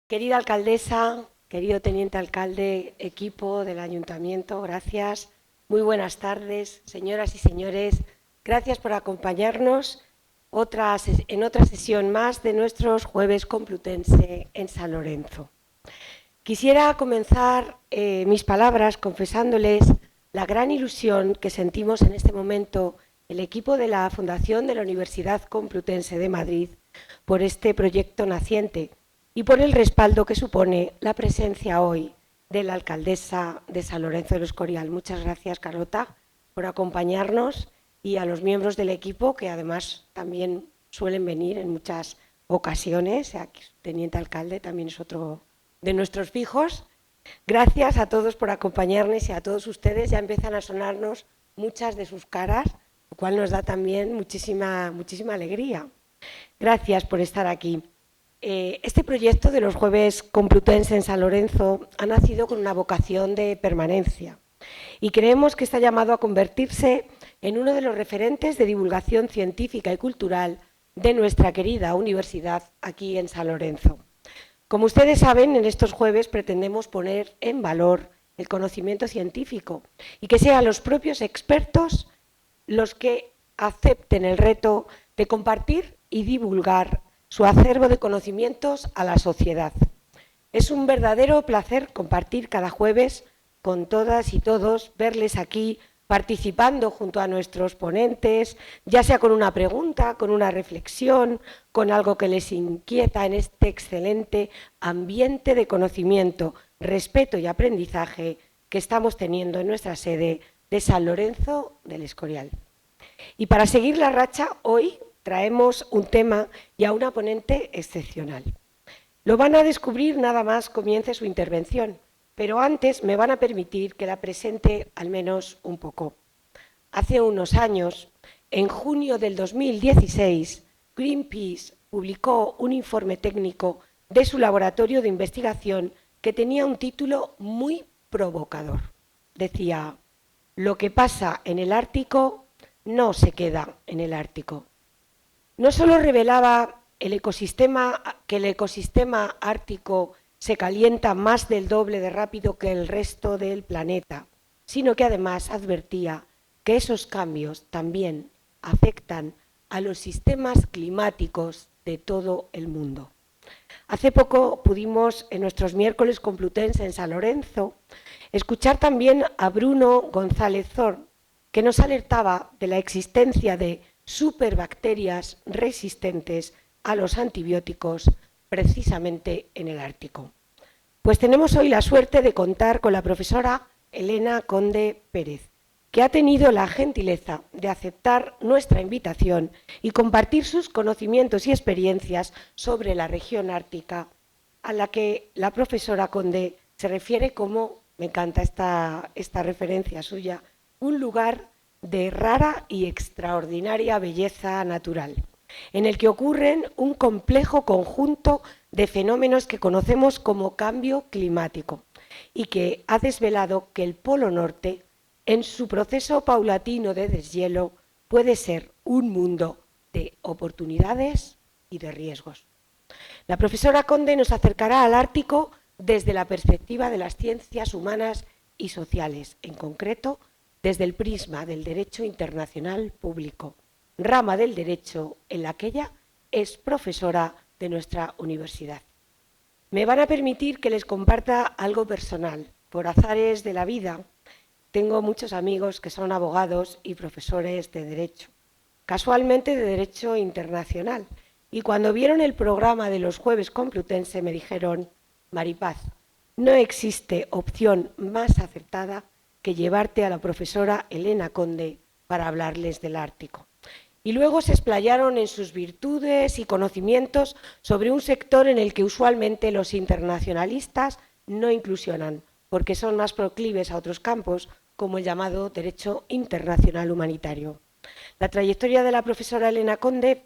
Querida alcaldesa, querido teniente alcalde, equipo del ayuntamiento, gracias. Muy buenas tardes, señoras y señores. Gracias por acompañarnos en otra sesión más de nuestros Jueves Complutense en San Lorenzo. Quisiera comenzar mis palabras confesándoles la gran ilusión que sentimos en este momento el equipo de la Fundación de la Universidad Complutense de Madrid por este proyecto naciente y por el respaldo que supone la presencia hoy de la alcaldesa de San Lorenzo del Escorial. Muchas gracias, Carlota, por acompañarnos, y a los miembros del equipo, que además también suelen venir en muchas ocasiones. Aquí, teniente alcalde también es otro de nuestros fijos. Gracias a todos por acompañarnos, y a todos ustedes ya empiezan a sonarnos muchas de sus caras, lo cual nos da también muchísima alegría. Gracias por estar aquí. Este proyecto de los Jueves Complutense en San Lorenzo ha nacido con una vocación de permanencia y creemos que está llamado a convertirse en uno de los referentes de divulgación científica y cultural de nuestra querida universidad aquí en San Lorenzo. Como ustedes saben, en estos jueves pretendemos poner en valor el conocimiento científico y que sean los propios expertos los que acepten el reto de compartir y divulgar su acervo de conocimientos a la sociedad. Es un verdadero placer compartir cada jueves con todas y todos, verles aquí participando junto a nuestros ponentes, ya sea con una pregunta, con una reflexión, con algo que les inquieta en este excelente ambiente de conocimiento, respeto y aprendizaje que estamos teniendo en nuestra sede de San Lorenzo del Escorial. Y para seguir la racha, hoy traemos un tema y a una ponente excepcional. Lo van a descubrir nada más comience su intervención, pero antes me van a permitir que la presente al menos un poco. Hace unos años, en junio del 2016, Greenpeace publicó un informe técnico de su laboratorio de investigación que tenía un título muy provocador. Decía: lo que pasa en el Ártico no se queda en el Ártico. No solo revelaba que el ecosistema ártico se calienta más del doble de rápido que el resto del planeta, sino que además advertía que esos cambios también afectan a los sistemas climáticos de todo el mundo. Hace poco pudimos, en nuestros miércoles Complutense en San Lorenzo, escuchar también a Bruno González Zor, que nos alertaba de la existencia de superbacterias resistentes a los antibióticos precisamente en el Ártico. Pues tenemos hoy la suerte de contar con la profesora Elena Conde Pérez, que ha tenido la gentileza de aceptar nuestra invitación y compartir sus conocimientos y experiencias sobre la región ártica, a la que la profesora Conde se refiere como, me encanta esta referencia suya, un lugar de rara y extraordinaria belleza natural, en el que ocurren un complejo conjunto de fenómenos que conocemos como cambio climático, y que ha desvelado que el Polo Norte, en su proceso paulatino de deshielo, puede ser un mundo de oportunidades y de riesgos. La profesora Conde nos acercará al Ártico desde la perspectiva de las ciencias humanas y sociales, en concreto desde el prisma del derecho internacional público, rama del derecho en la que ella es profesora de nuestra universidad. Me van a permitir que les comparta algo personal. Por azares de la vida, tengo muchos amigos que son abogados y profesores de derecho, casualmente de derecho internacional, y cuando vieron el programa de los Jueves Complutense me dijeron: Maripaz, no existe opción más acertada que llevarte a la profesora Elena Conde para hablarles del Ártico. Y luego se explayaron en sus virtudes y conocimientos sobre un sector en el que usualmente los internacionalistas no inclusionan, porque son más proclives a otros campos, como el llamado derecho internacional humanitario. La trayectoria de la profesora Elena Conde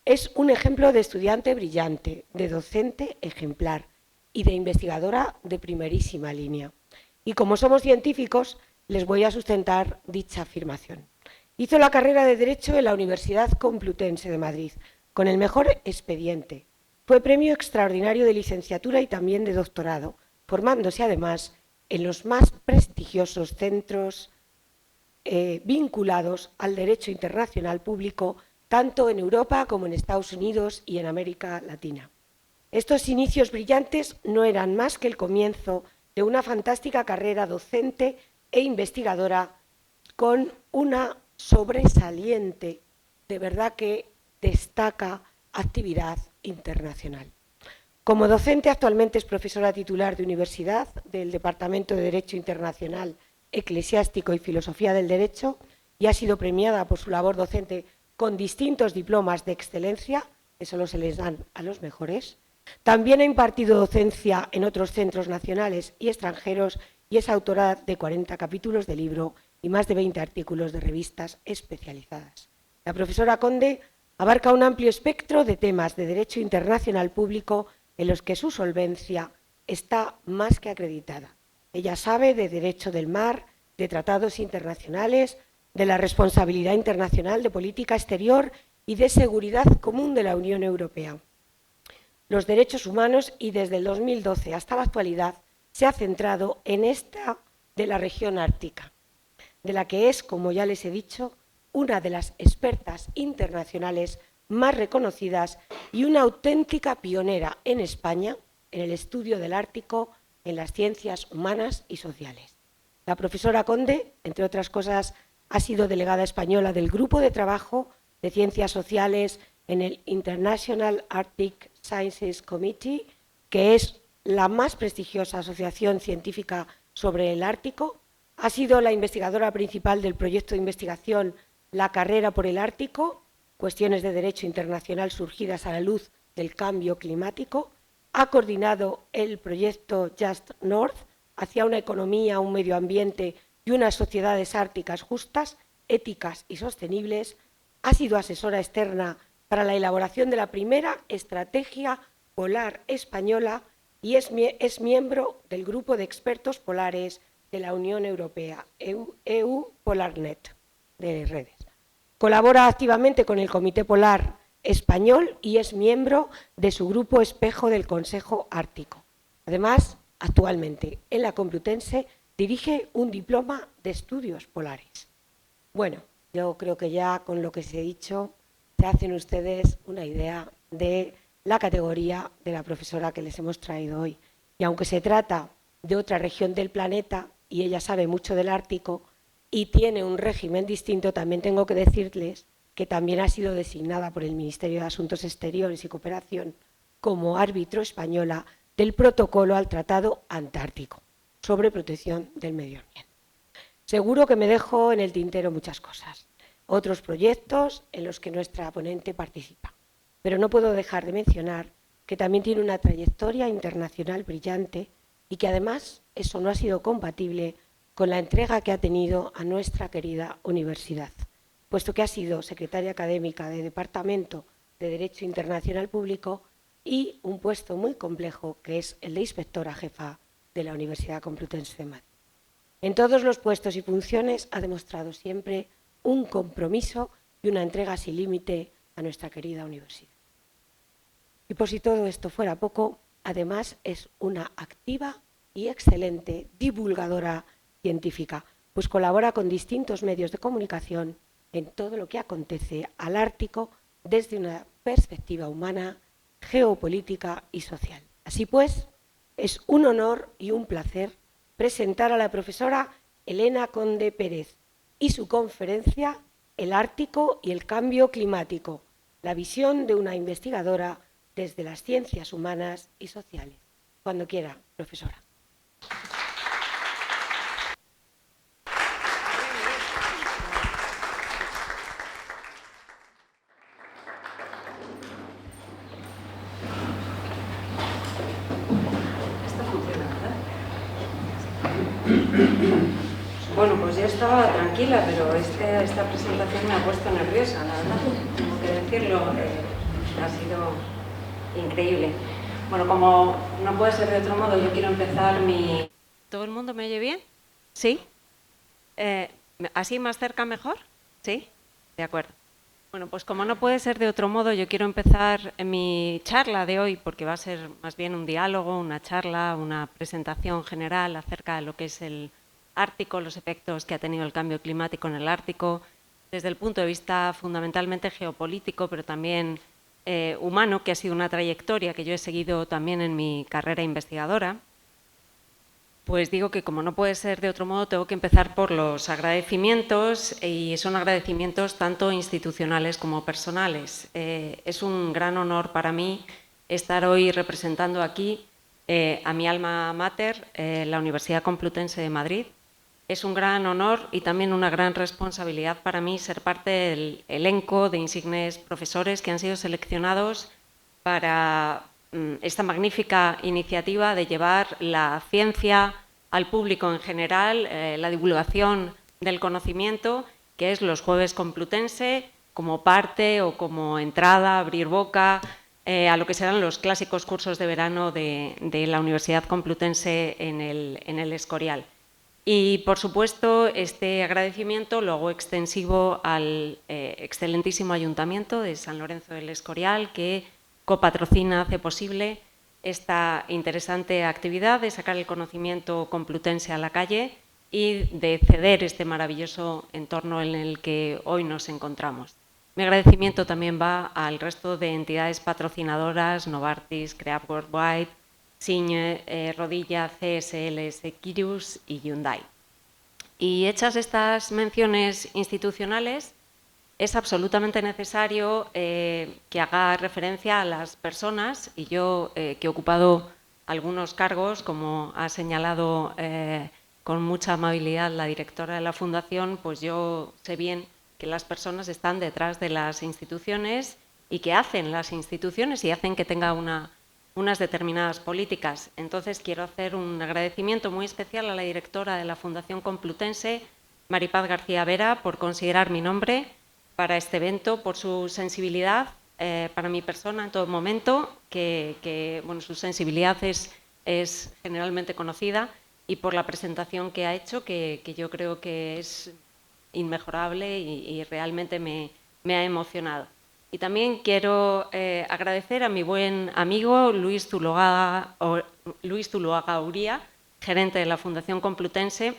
es un ejemplo de estudiante brillante, de docente ejemplar y de investigadora de primerísima línea. Y como somos científicos, les voy a sustentar dicha afirmación. Hizo la carrera de Derecho en la Universidad Complutense de Madrid, con el mejor expediente, Fue premio extraordinario de licenciatura y también de doctorado, formándose además en los más prestigiosos centros vinculados al derecho internacional público, tanto en Europa como en Estados Unidos y en América Latina. Estos inicios brillantes no eran más que el comienzo de una fantástica carrera docente e investigadora con una sobresaliente, de verdad que destaca, actividad internacional. Como docente actualmente es profesora titular de universidad del Departamento de Derecho Internacional, Eclesiástico y Filosofía del Derecho y ha sido premiada por su labor docente con distintos diplomas de excelencia, que solo se les dan a los mejores. También ha impartido docencia en otros centros nacionales y extranjeros y es autora de 40 capítulos de libro y más de 20 artículos de revistas especializadas. La profesora Conde abarca un amplio espectro de temas de derecho internacional público en los que su solvencia está más que acreditada. Ella sabe de derecho del mar, de tratados internacionales, de la responsabilidad internacional, de política exterior y de seguridad común de la Unión Europea. Los derechos humanos y desde el 2012 hasta la actualidad se ha centrado en esta de la región ártica, de la que es, como ya les he dicho, una de las expertas internacionales más reconocidas y una auténtica pionera en España en el estudio del Ártico en las ciencias humanas y sociales. La profesora Conde, entre otras cosas, ha sido delegada española del Grupo de Trabajo de Ciencias Sociales en el International Arctic Sciences Committee, que es la más prestigiosa asociación científica sobre el Ártico. Ha sido la investigadora principal del proyecto de investigación La carrera por el Ártico, cuestiones de derecho internacional surgidas a la luz del cambio climático. Ha coordinado el proyecto Just North hacia una economía, un medio ambiente y unas sociedades árticas justas, éticas y sostenibles. Ha sido asesora externa para la elaboración de la primera estrategia polar española y es miembro del grupo de expertos polares de la Unión Europea, EU PolarNet, de redes. Colabora activamente con el Comité Polar Español y es miembro de su grupo espejo del Consejo Ártico. Además, actualmente en la Complutense dirige un diploma de estudios polares. Bueno, yo creo que ya con lo que se ha dicho se hacen ustedes una idea de la categoría de la profesora que les hemos traído hoy. Y aunque se trata de otra región del planeta y ella sabe mucho del Ártico y tiene un régimen distinto, también tengo que decirles que también ha sido designada por el Ministerio de Asuntos Exteriores y Cooperación como árbitro española del protocolo al Tratado Antártico sobre protección del medio ambiente. Seguro que me dejo en el tintero muchas cosas, otros proyectos en los que nuestra ponente participa, pero no puedo dejar de mencionar que también tiene una trayectoria internacional brillante y que además eso no ha sido compatible con la entrega que ha tenido a nuestra querida universidad, puesto que ha sido secretaria académica del Departamento de Derecho Internacional Público y un puesto muy complejo que es el de inspectora jefa de la Universidad Complutense de Madrid. En todos los puestos y funciones ha demostrado siempre un compromiso y una entrega sin límite a nuestra querida universidad. Y por si todo esto fuera poco, además es una activa y excelente divulgadora científica, pues colabora con distintos medios de comunicación en todo lo que acontece al Ártico desde una perspectiva humana, geopolítica y social. Así pues, es un honor y un placer presentar a la profesora Elena Conde Pérez y su conferencia El Ártico y el cambio climático, la visión de una investigadora desde las ciencias humanas y sociales. Cuando quiera, profesora. Bueno, pues yo estaba tranquila, pero esta presentación me ha puesto nerviosa, la verdad, tengo que decirlo, ha sido increíble. Bueno, como no puede ser de otro modo, yo quiero empezar mi... ¿Todo el mundo me oye bien? ¿Sí? ¿Así más cerca mejor? ¿Sí? De acuerdo. Bueno, pues como no puede ser de otro modo, yo quiero empezar mi charla de hoy, porque va a ser más bien un diálogo, una charla, una presentación general acerca de lo que es el Ártico, los efectos que ha tenido el cambio climático en el Ártico, desde el punto de vista fundamentalmente geopolítico, pero también humano, que ha sido una trayectoria que yo he seguido también en mi carrera investigadora. Pues digo que como no puede ser de otro modo, tengo que empezar por los agradecimientos, y son agradecimientos tanto institucionales como personales. Es un gran honor para mí estar hoy representando aquí a mi alma mater, la Universidad Complutense de Madrid. Es un gran honor y también una gran responsabilidad para mí ser parte del elenco de insignes profesores que han sido seleccionados para esta magnífica iniciativa de llevar la ciencia al público en general, la divulgación del conocimiento, que es los Jueves Complutense, como parte o como entrada, abrir boca a lo que serán los clásicos cursos de verano de la Universidad Complutense en el Escorial. Y, por supuesto, este agradecimiento lo hago extensivo al excelentísimo Ayuntamiento de San Lorenzo del Escorial, que copatrocina, hace posible esta interesante actividad de sacar el conocimiento complutense a la calle y de ceder este maravilloso entorno en el que hoy nos encontramos. Mi agradecimiento también va al resto de entidades patrocinadoras, Novartis, CREAP Worldwide, Signe, Rodilla, CSL, Seqirus y Hyundai. Y hechas estas menciones institucionales, es absolutamente necesario que haga referencia a las personas, y yo que he ocupado algunos cargos, como ha señalado con mucha amabilidad la directora de la Fundación, pues yo sé bien que las personas están detrás de las instituciones y que hacen las instituciones y hacen que tenga unas determinadas políticas. Entonces quiero hacer un agradecimiento muy especial a la directora de la Fundación Complutense, Maripaz García Vera, por considerar mi nombre para este evento, por su sensibilidad para mi persona en todo momento, que bueno, su sensibilidad es generalmente conocida, y por la presentación que ha hecho, que yo creo que es inmejorable y realmente me ha emocionado. Y también quiero agradecer a mi buen amigo Luis Zuloaga Uría, gerente de la Fundación Complutense,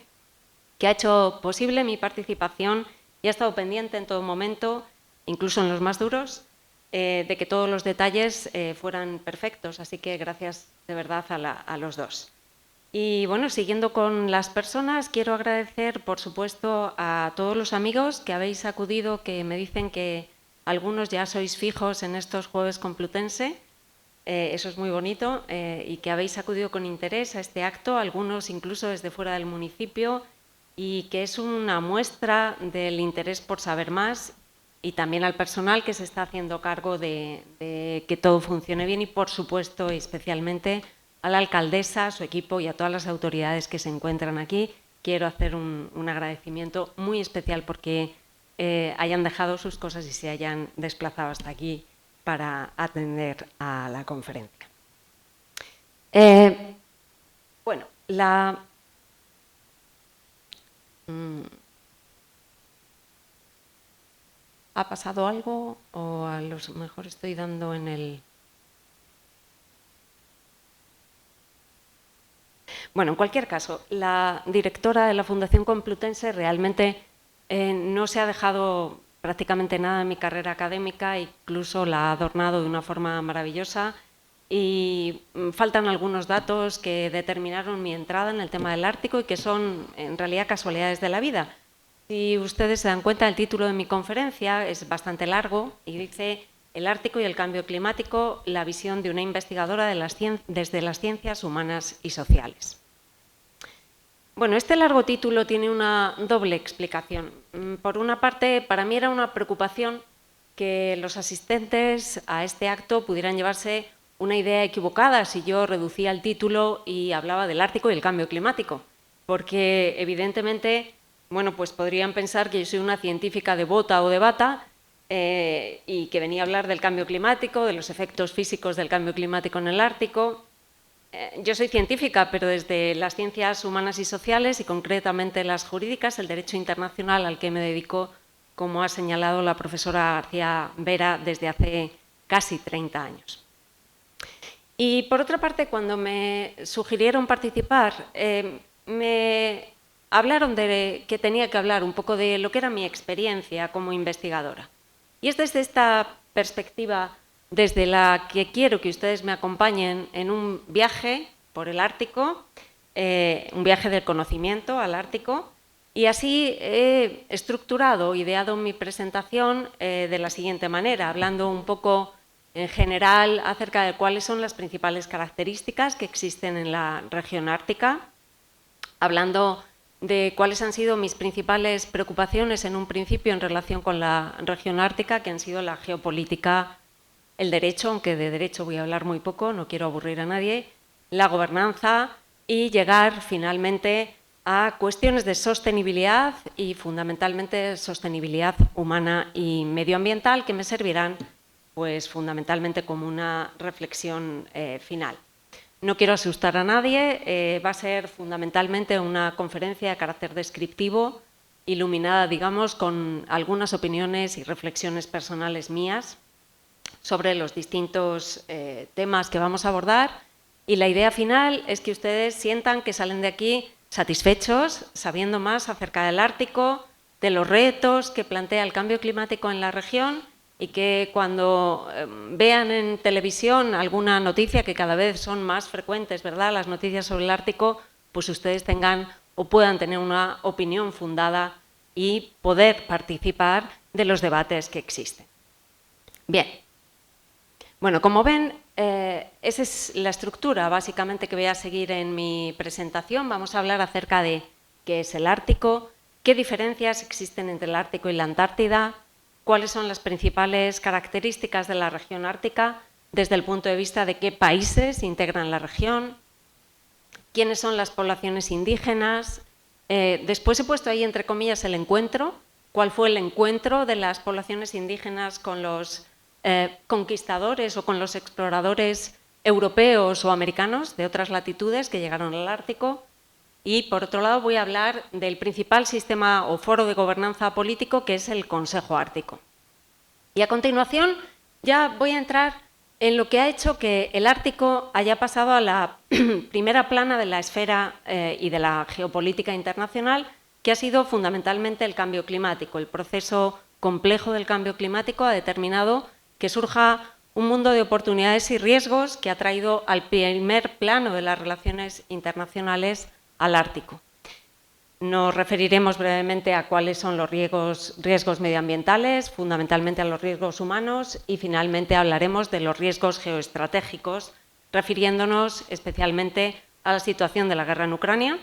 que ha hecho posible mi participación y ha estado pendiente en todo momento, incluso en los más duros, de que todos los detalles fueran perfectos. Así que gracias de verdad a los dos. Y bueno, siguiendo con las personas, quiero agradecer, por supuesto, a todos los amigos que habéis acudido, que me dicen que algunos ya sois fijos en estos Jueves Complutense. Eso es muy bonito, y que habéis acudido con interés a este acto, algunos incluso desde fuera del municipio, y que es una muestra del interés por saber más, y también al personal que se está haciendo cargo de que todo funcione bien, y por supuesto especialmente a la alcaldesa, a su equipo y a todas las autoridades que se encuentran aquí. Quiero hacer un agradecimiento muy especial porque hayan dejado sus cosas y se hayan desplazado hasta aquí para atender a la conferencia. Bueno, ¿ha pasado algo o a lo mejor estoy dando en el...? Bueno, en cualquier caso, la directora de la Fundación Complutense realmente no se ha dejado prácticamente nada en mi carrera académica, incluso la ha adornado de una forma maravillosa, y faltan algunos datos que determinaron mi entrada en el tema del Ártico y que son en realidad casualidades de la vida. Si ustedes se dan cuenta, el título de mi conferencia es bastante largo y dice «El Ártico y el cambio climático, la visión de una investigadora desde las ciencias humanas y sociales». Bueno, este largo título tiene una doble explicación. Por una parte, para mí era una preocupación que los asistentes a este acto pudieran llevarse una idea equivocada si yo reducía el título y hablaba del Ártico y el cambio climático, porque evidentemente, bueno, pues podrían pensar que yo soy una científica de bota o de bata y que venía a hablar del cambio climático, de los efectos físicos del cambio climático en el Ártico. Yo soy científica, pero desde las ciencias humanas y sociales, y concretamente las jurídicas, el derecho internacional al que me dedico como ha señalado la profesora García Vera, desde hace casi 30 años. Y por otra parte, cuando me sugirieron participar, me hablaron de que tenía que hablar un poco de lo que era mi experiencia como investigadora. Y es desde esta perspectiva desde la que quiero que ustedes me acompañen en un viaje por el Ártico, un viaje del conocimiento al Ártico, y así he estructurado, ideado mi presentación de la siguiente manera, hablando un poco en general acerca de cuáles son las principales características que existen en la región ártica, hablando de cuáles han sido mis principales preocupaciones en un principio en relación con la región ártica, que han sido la geopolítica, el derecho, aunque de derecho voy a hablar muy poco, no quiero aburrir a nadie, la gobernanza y llegar finalmente a cuestiones de sostenibilidad y fundamentalmente sostenibilidad humana y medioambiental que me servirán pues fundamentalmente como una reflexión final. No quiero asustar a nadie, va a ser fundamentalmente una conferencia de carácter descriptivo, iluminada, digamos, con algunas opiniones y reflexiones personales mías sobre los distintos temas que vamos a abordar, y la idea final es que ustedes sientan que salen de aquí satisfechos, sabiendo más acerca del Ártico, de los retos que plantea el cambio climático en la región, y que cuando vean en televisión alguna noticia, que cada vez son más frecuentes, ¿verdad?, las noticias sobre el Ártico, pues ustedes tengan o puedan tener una opinión fundada y poder participar de los debates que existen. Bien. Bueno, como ven, esa es la estructura básicamente que voy a seguir en mi presentación. Vamos a hablar acerca de qué es el Ártico, qué diferencias existen entre el Ártico y la Antártida, cuáles son las principales características de la región ártica desde el punto de vista de qué países integran la región, quiénes son las poblaciones indígenas. Después he puesto ahí entre comillas el encuentro, cuál fue el encuentro de las poblaciones indígenas con los conquistadores o con los exploradores europeos o americanos de otras latitudes que llegaron al Ártico. Y, por otro lado, voy a hablar del principal sistema o foro de gobernanza político, que es el Consejo Ártico. Y a continuación ya voy a entrar en lo que ha hecho que el Ártico haya pasado a la primera plana de la esfera y de la geopolítica internacional, que ha sido fundamentalmente el cambio climático. El proceso complejo del cambio climático ha determinado que surja un mundo de oportunidades y riesgos que ha traído al primer plano de las relaciones internacionales al Ártico. Nos referiremos brevemente a cuáles son los riesgos medioambientales, fundamentalmente a los riesgos humanos, y finalmente hablaremos de los riesgos geoestratégicos, refiriéndonos especialmente a la situación de la guerra en Ucrania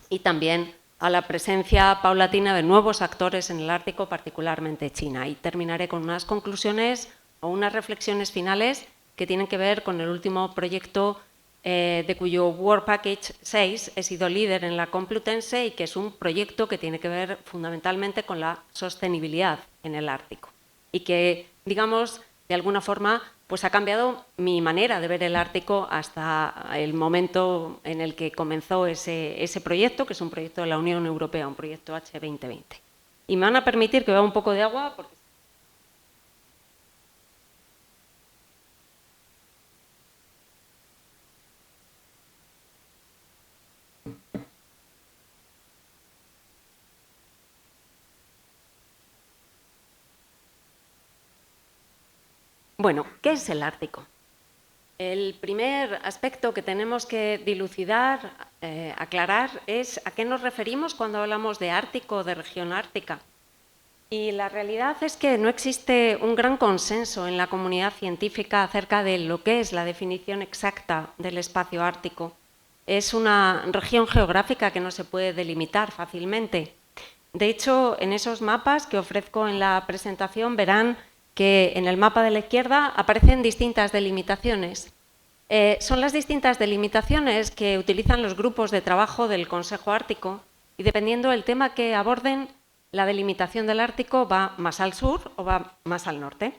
y también a la presencia paulatina de nuevos actores en el Ártico, particularmente China. Y terminaré con unas conclusiones o unas reflexiones finales que tienen que ver con el último proyecto de cuyo Work Package 6 he sido líder en la Complutense y que es un proyecto que tiene que ver fundamentalmente con la sostenibilidad en el Ártico y que, digamos, de alguna forma pues ha cambiado mi manera de ver el Ártico hasta el momento en el que comenzó ese proyecto, que es un proyecto de la Unión Europea, un proyecto H2020. Y me van a permitir que beba un poco de agua porque bueno, ¿qué es el Ártico? El primer aspecto que tenemos que dilucidar, aclarar, es a qué nos referimos cuando hablamos de Ártico o de región ártica. Y la realidad es que no existe un gran consenso en la comunidad científica acerca de lo que es la definición exacta del espacio ártico. Es una región geográfica que no se puede delimitar fácilmente. De hecho, en esos mapas que ofrezco en la presentación verán que en el mapa de la izquierda aparecen distintas delimitaciones. Son las distintas delimitaciones que utilizan los grupos de trabajo del Consejo Ártico y dependiendo del tema que aborden, la delimitación del Ártico va más al sur o va más al norte.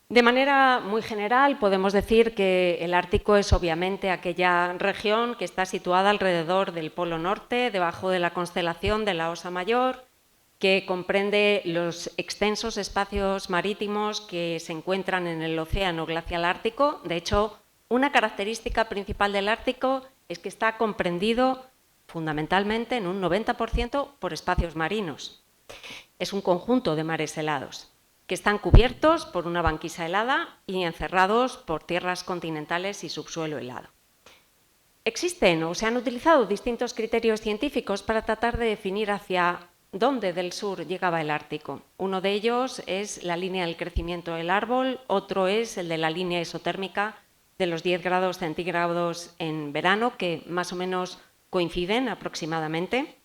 De manera muy general podemos decir que el Ártico es obviamente aquella región que está situada alrededor del Polo Norte, debajo de la constelación de la Osa Mayor, que comprende los extensos espacios marítimos que se encuentran en el océano glacial ártico. De hecho, una característica principal del Ártico es que está comprendido fundamentalmente en un 90% por espacios marinos. Es un conjunto de mares helados que están cubiertos por una banquisa helada y encerrados por tierras continentales y subsuelo helado. Existen o se han utilizado distintos criterios científicos para tratar de definir hacia dónde del sur llegaba el Ártico. Uno de ellos es la línea del crecimiento del árbol, otro es el de la línea isotérmica de los 10 grados centígrados en verano, que más o menos coinciden aproximadamente.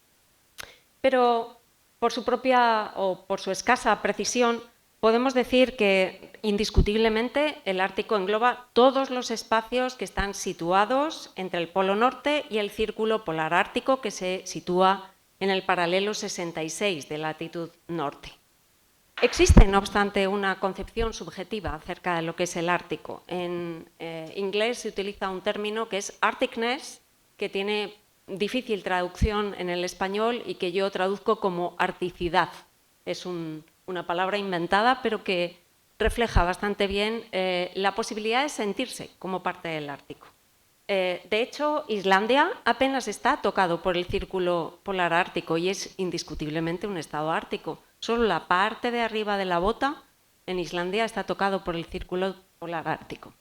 Pero por su propia o por su escasa precisión, podemos decir que indiscutiblemente el Ártico engloba todos los espacios que están situados entre el Polo Norte y el Círculo Polar Ártico, que se sitúa en el paralelo 66 de latitud norte. Existe, no obstante, una concepción subjetiva acerca de lo que es el Ártico. En inglés se utiliza un término que es Arcticness, que tiene difícil traducción en el español y que yo traduzco como articidad. Es una palabra inventada, pero que refleja bastante bien la posibilidad de sentirse como parte del Ártico. De hecho, Islandia apenas está tocado por el Círculo Polar Ártico y es indiscutiblemente un estado ártico. Solo la parte de arriba de la bota en Islandia está tocado por el Círculo Polar Ártico.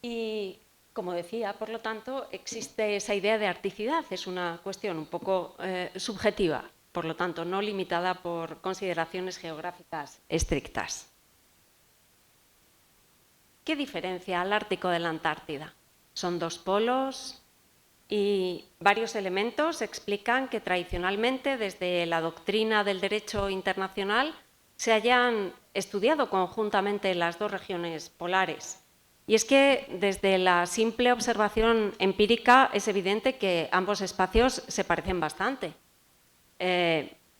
Y, como decía, por lo tanto, existe esa idea de articidad. Es una cuestión un poco subjetiva, por lo tanto, no limitada por consideraciones geográficas estrictas. ¿Qué diferencia al Ártico de la Antártida? Son dos polos y varios elementos explican que tradicionalmente, desde la doctrina del derecho internacional, se hayan estudiado conjuntamente las dos regiones polares. Y es que desde la simple observación empírica es evidente que ambos espacios se parecen bastante.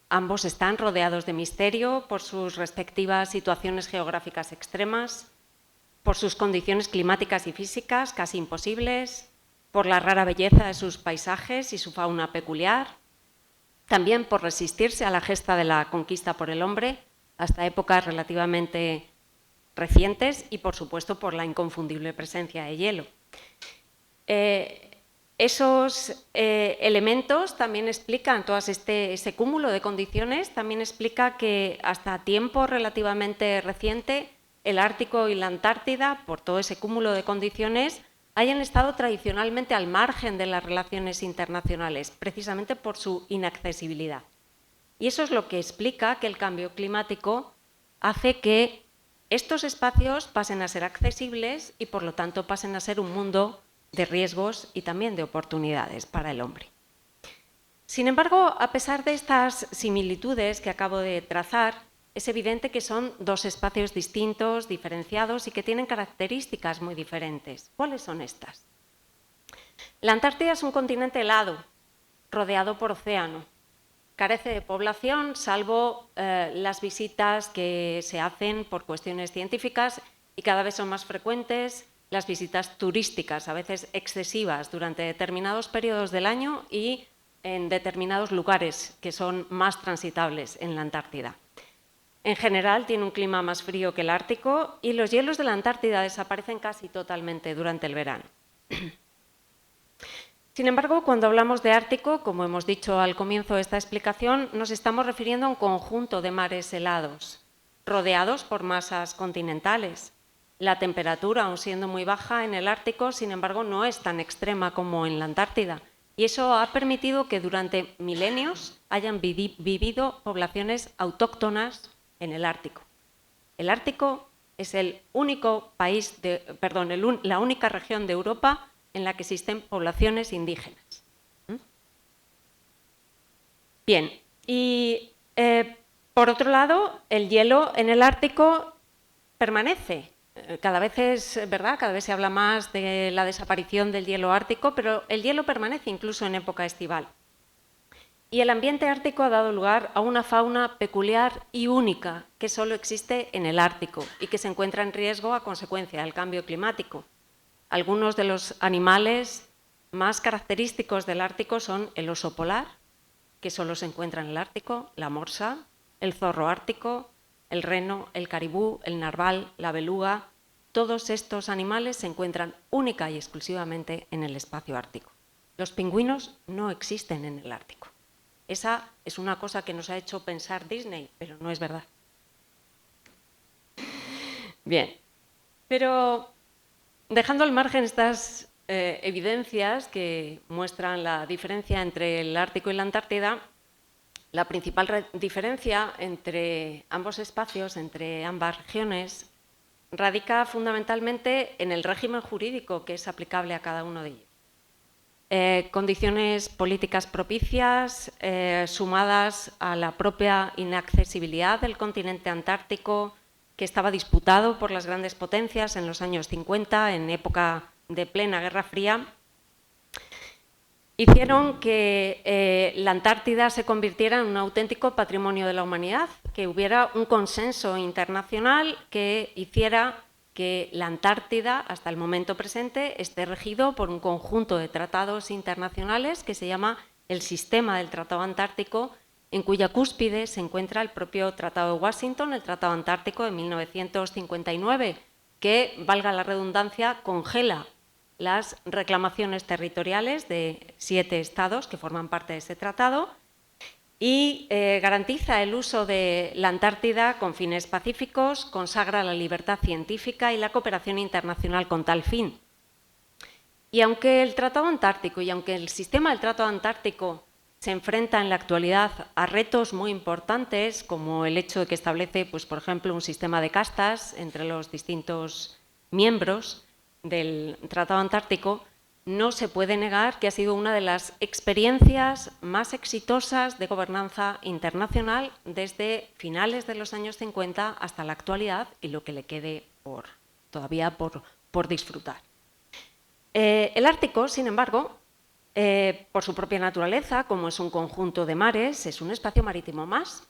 Ambos están rodeados de misterio por sus respectivas situaciones geográficas extremas, por sus condiciones climáticas y físicas casi imposibles, por la rara belleza de sus paisajes y su fauna peculiar, también por resistirse a la gesta de la conquista por el hombre hasta épocas relativamente recientes y, por supuesto, por la inconfundible presencia de hielo. Esos elementos también explican, todo ese cúmulo de condiciones, también explica que hasta tiempo relativamente reciente el Ártico y la Antártida, por todo ese cúmulo de condiciones, hayan estado tradicionalmente al margen de las relaciones internacionales, precisamente por su inaccesibilidad. Y eso es lo que explica que el cambio climático hace que estos espacios pasen a ser accesibles y, por lo tanto, pasen a ser un mundo de riesgos y también de oportunidades para el hombre. Sin embargo, a pesar de estas similitudes que acabo de trazar, es evidente que son dos espacios distintos, diferenciados y que tienen características muy diferentes. ¿Cuáles son estas? La Antártida es un continente helado, rodeado por océano. Carece de población, salvo las visitas que se hacen por cuestiones científicas, y cada vez son más frecuentes las visitas turísticas, a veces excesivas, durante determinados periodos del año y en determinados lugares que son más transitables en la Antártida. En general, tiene un clima más frío que el Ártico y los hielos de la Antártida desaparecen casi totalmente durante el verano. Sin embargo, cuando hablamos de Ártico, como hemos dicho al comienzo de esta explicación, nos estamos refiriendo a un conjunto de mares helados, rodeados por masas continentales. La temperatura, aun siendo muy baja en el Ártico, sin embargo, no es tan extrema como en la Antártida. Y eso ha permitido que durante milenios hayan vivido poblaciones autóctonas en el Ártico. El Ártico es el único país, la única región de Europa en la que existen poblaciones indígenas. Bien, y por otro lado, el hielo en el Ártico permanece cada vez es verdad, cada vez se habla más de la desaparición del hielo ártico, pero el hielo permanece incluso en época estival. Y el ambiente ártico ha dado lugar a una fauna peculiar y única que solo existe en el Ártico y que se encuentra en riesgo a consecuencia del cambio climático. Algunos de los animales más característicos del Ártico son el oso polar, que solo se encuentra en el Ártico, la morsa, el zorro ártico, el reno, el caribú, el narval, la beluga. Todos estos animales se encuentran única y exclusivamente en el espacio ártico. Los pingüinos no existen en el Ártico. Esa es una cosa que nos ha hecho pensar Disney, pero no es verdad. Bien, pero dejando al margen estas evidencias que muestran la diferencia entre el Ártico y la Antártida, la principal diferencia entre ambos espacios, entre ambas regiones, radica fundamentalmente en el régimen jurídico que es aplicable a cada uno de ellos. Condiciones políticas propicias, sumadas a la propia inaccesibilidad del continente antártico, que estaba disputado por las grandes potencias en los años 50, en época de plena Guerra Fría, hicieron que la Antártida se convirtiera en un auténtico patrimonio de la humanidad, que hubiera un consenso internacional que hiciera que la Antártida, hasta el momento presente, esté regido por un conjunto de tratados internacionales que se llama el Sistema del Tratado Antártico, en cuya cúspide se encuentra el propio Tratado de Washington, el Tratado Antártico de 1959, que, valga la redundancia, congela las reclamaciones territoriales de 7 estados que forman parte de ese tratado y garantiza el uso de la Antártida con fines pacíficos, consagra la libertad científica y la cooperación internacional con tal fin. Y aunque el Tratado Antártico y aunque el sistema del Tratado Antártico se enfrenta en la actualidad a retos muy importantes, como el hecho de que establece, pues, por ejemplo, un sistema de castas entre los distintos miembros del Tratado Antártico, no se puede negar que ha sido una de las experiencias más exitosas de gobernanza internacional desde finales de los años 50 hasta la actualidad y lo que le quede todavía por disfrutar. El Ártico, sin embargo, por su propia naturaleza, como es un conjunto de mares, es un espacio marítimo más,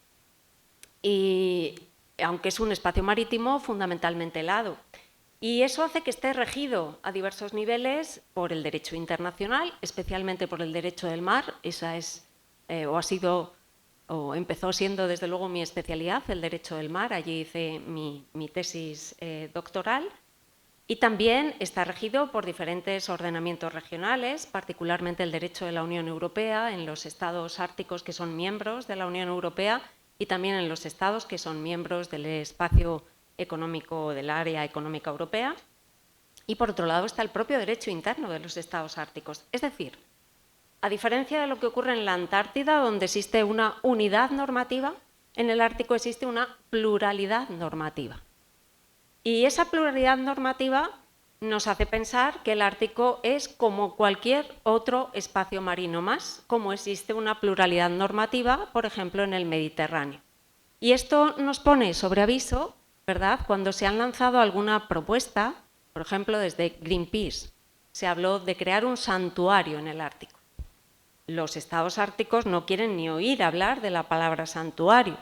y aunque es un espacio marítimo fundamentalmente helado. Y eso hace que esté regido a diversos niveles por el derecho internacional, especialmente por el derecho del mar. Esa es, empezó siendo desde luego mi especialidad, el derecho del mar. Allí hice mi tesis doctoral. Y también está regido por diferentes ordenamientos regionales, particularmente el derecho de la Unión Europea en los estados árticos que son miembros de la Unión Europea y también en los estados que son miembros del espacio económico del área económica europea. Y por otro lado está el propio derecho interno de los estados árticos. Es decir, a diferencia de lo que ocurre en la Antártida, donde existe una unidad normativa, en el Ártico existe una pluralidad normativa. Y esa pluralidad normativa nos hace pensar que el Ártico es como cualquier otro espacio marino más, como existe una pluralidad normativa, por ejemplo, en el Mediterráneo. Y esto nos pone sobre aviso, ¿verdad?, cuando se han lanzado alguna propuesta, por ejemplo, desde Greenpeace, se habló de crear un santuario en el Ártico. Los estados árticos no quieren ni oír hablar de la palabra santuario,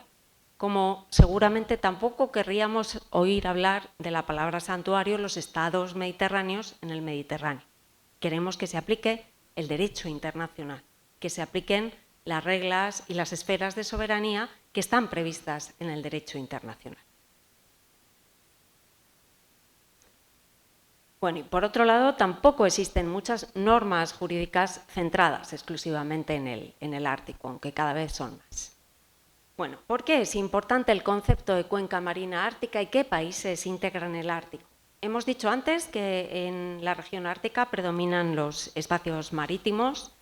como seguramente tampoco querríamos oír hablar de la palabra santuario los estados mediterráneos en el Mediterráneo. Queremos que se aplique el derecho internacional, que se apliquen las reglas y las esferas de soberanía que están previstas en el derecho internacional. Bueno, y por otro lado, tampoco existen muchas normas jurídicas centradas exclusivamente en el Ártico, aunque cada vez son más. Bueno, ¿por qué es importante el concepto de cuenca marina ártica y qué países integran el Ártico? Hemos dicho antes que en la región ártica predominan los espacios marítimos.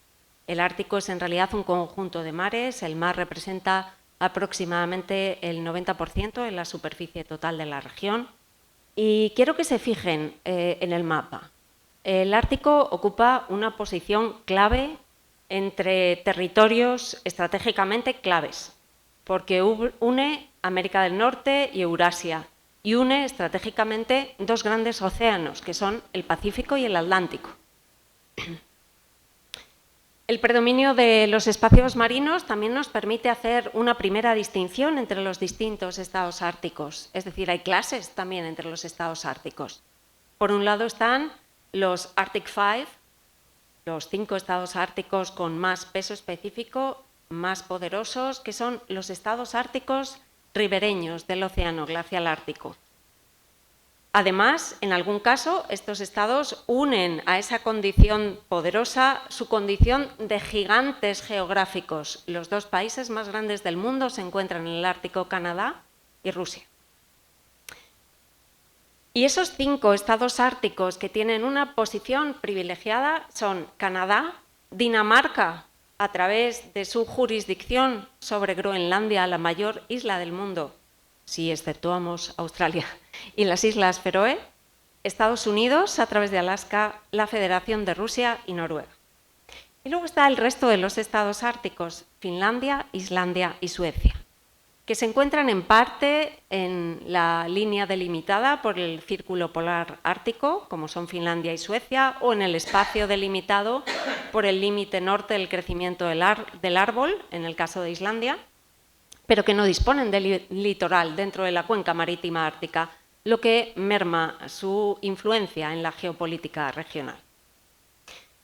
El Ártico es en realidad un conjunto de mares. El mar representa aproximadamente el 90% de la superficie total de la región. Y quiero que se fijen en el mapa. El Ártico ocupa una posición clave entre territorios estratégicamente claves, porque une América del Norte y Eurasia, y une estratégicamente dos grandes océanos, que son el Pacífico y el Atlántico. El predominio de los espacios marinos también nos permite hacer una primera distinción entre los distintos estados árticos, es decir, hay clases también entre los estados árticos. Por un lado están los Arctic Five, los 5 estados árticos con más peso específico, más poderosos, que son los estados árticos ribereños del océano glacial ártico. Además, en algún caso, estos estados unen a esa condición poderosa su condición de gigantes geográficos. Los dos países más grandes del mundo se encuentran en el Ártico, Canadá y Rusia. Y esos 5 estados árticos que tienen una posición privilegiada son Canadá, Dinamarca, a través de su jurisdicción sobre Groenlandia, la mayor isla del mundo, si exceptuamos Australia, y las Islas Feroe, Estados Unidos, a través de Alaska, la Federación de Rusia y Noruega. Y luego está el resto de los estados árticos, Finlandia, Islandia y Suecia, que se encuentran en parte en la línea delimitada por el Círculo Polar Ártico, como son Finlandia y Suecia, o en el espacio delimitado por el límite norte del crecimiento del árbol, en el caso de Islandia, pero que no disponen de litoral dentro de la cuenca marítima ártica, lo que merma su influencia en la geopolítica regional.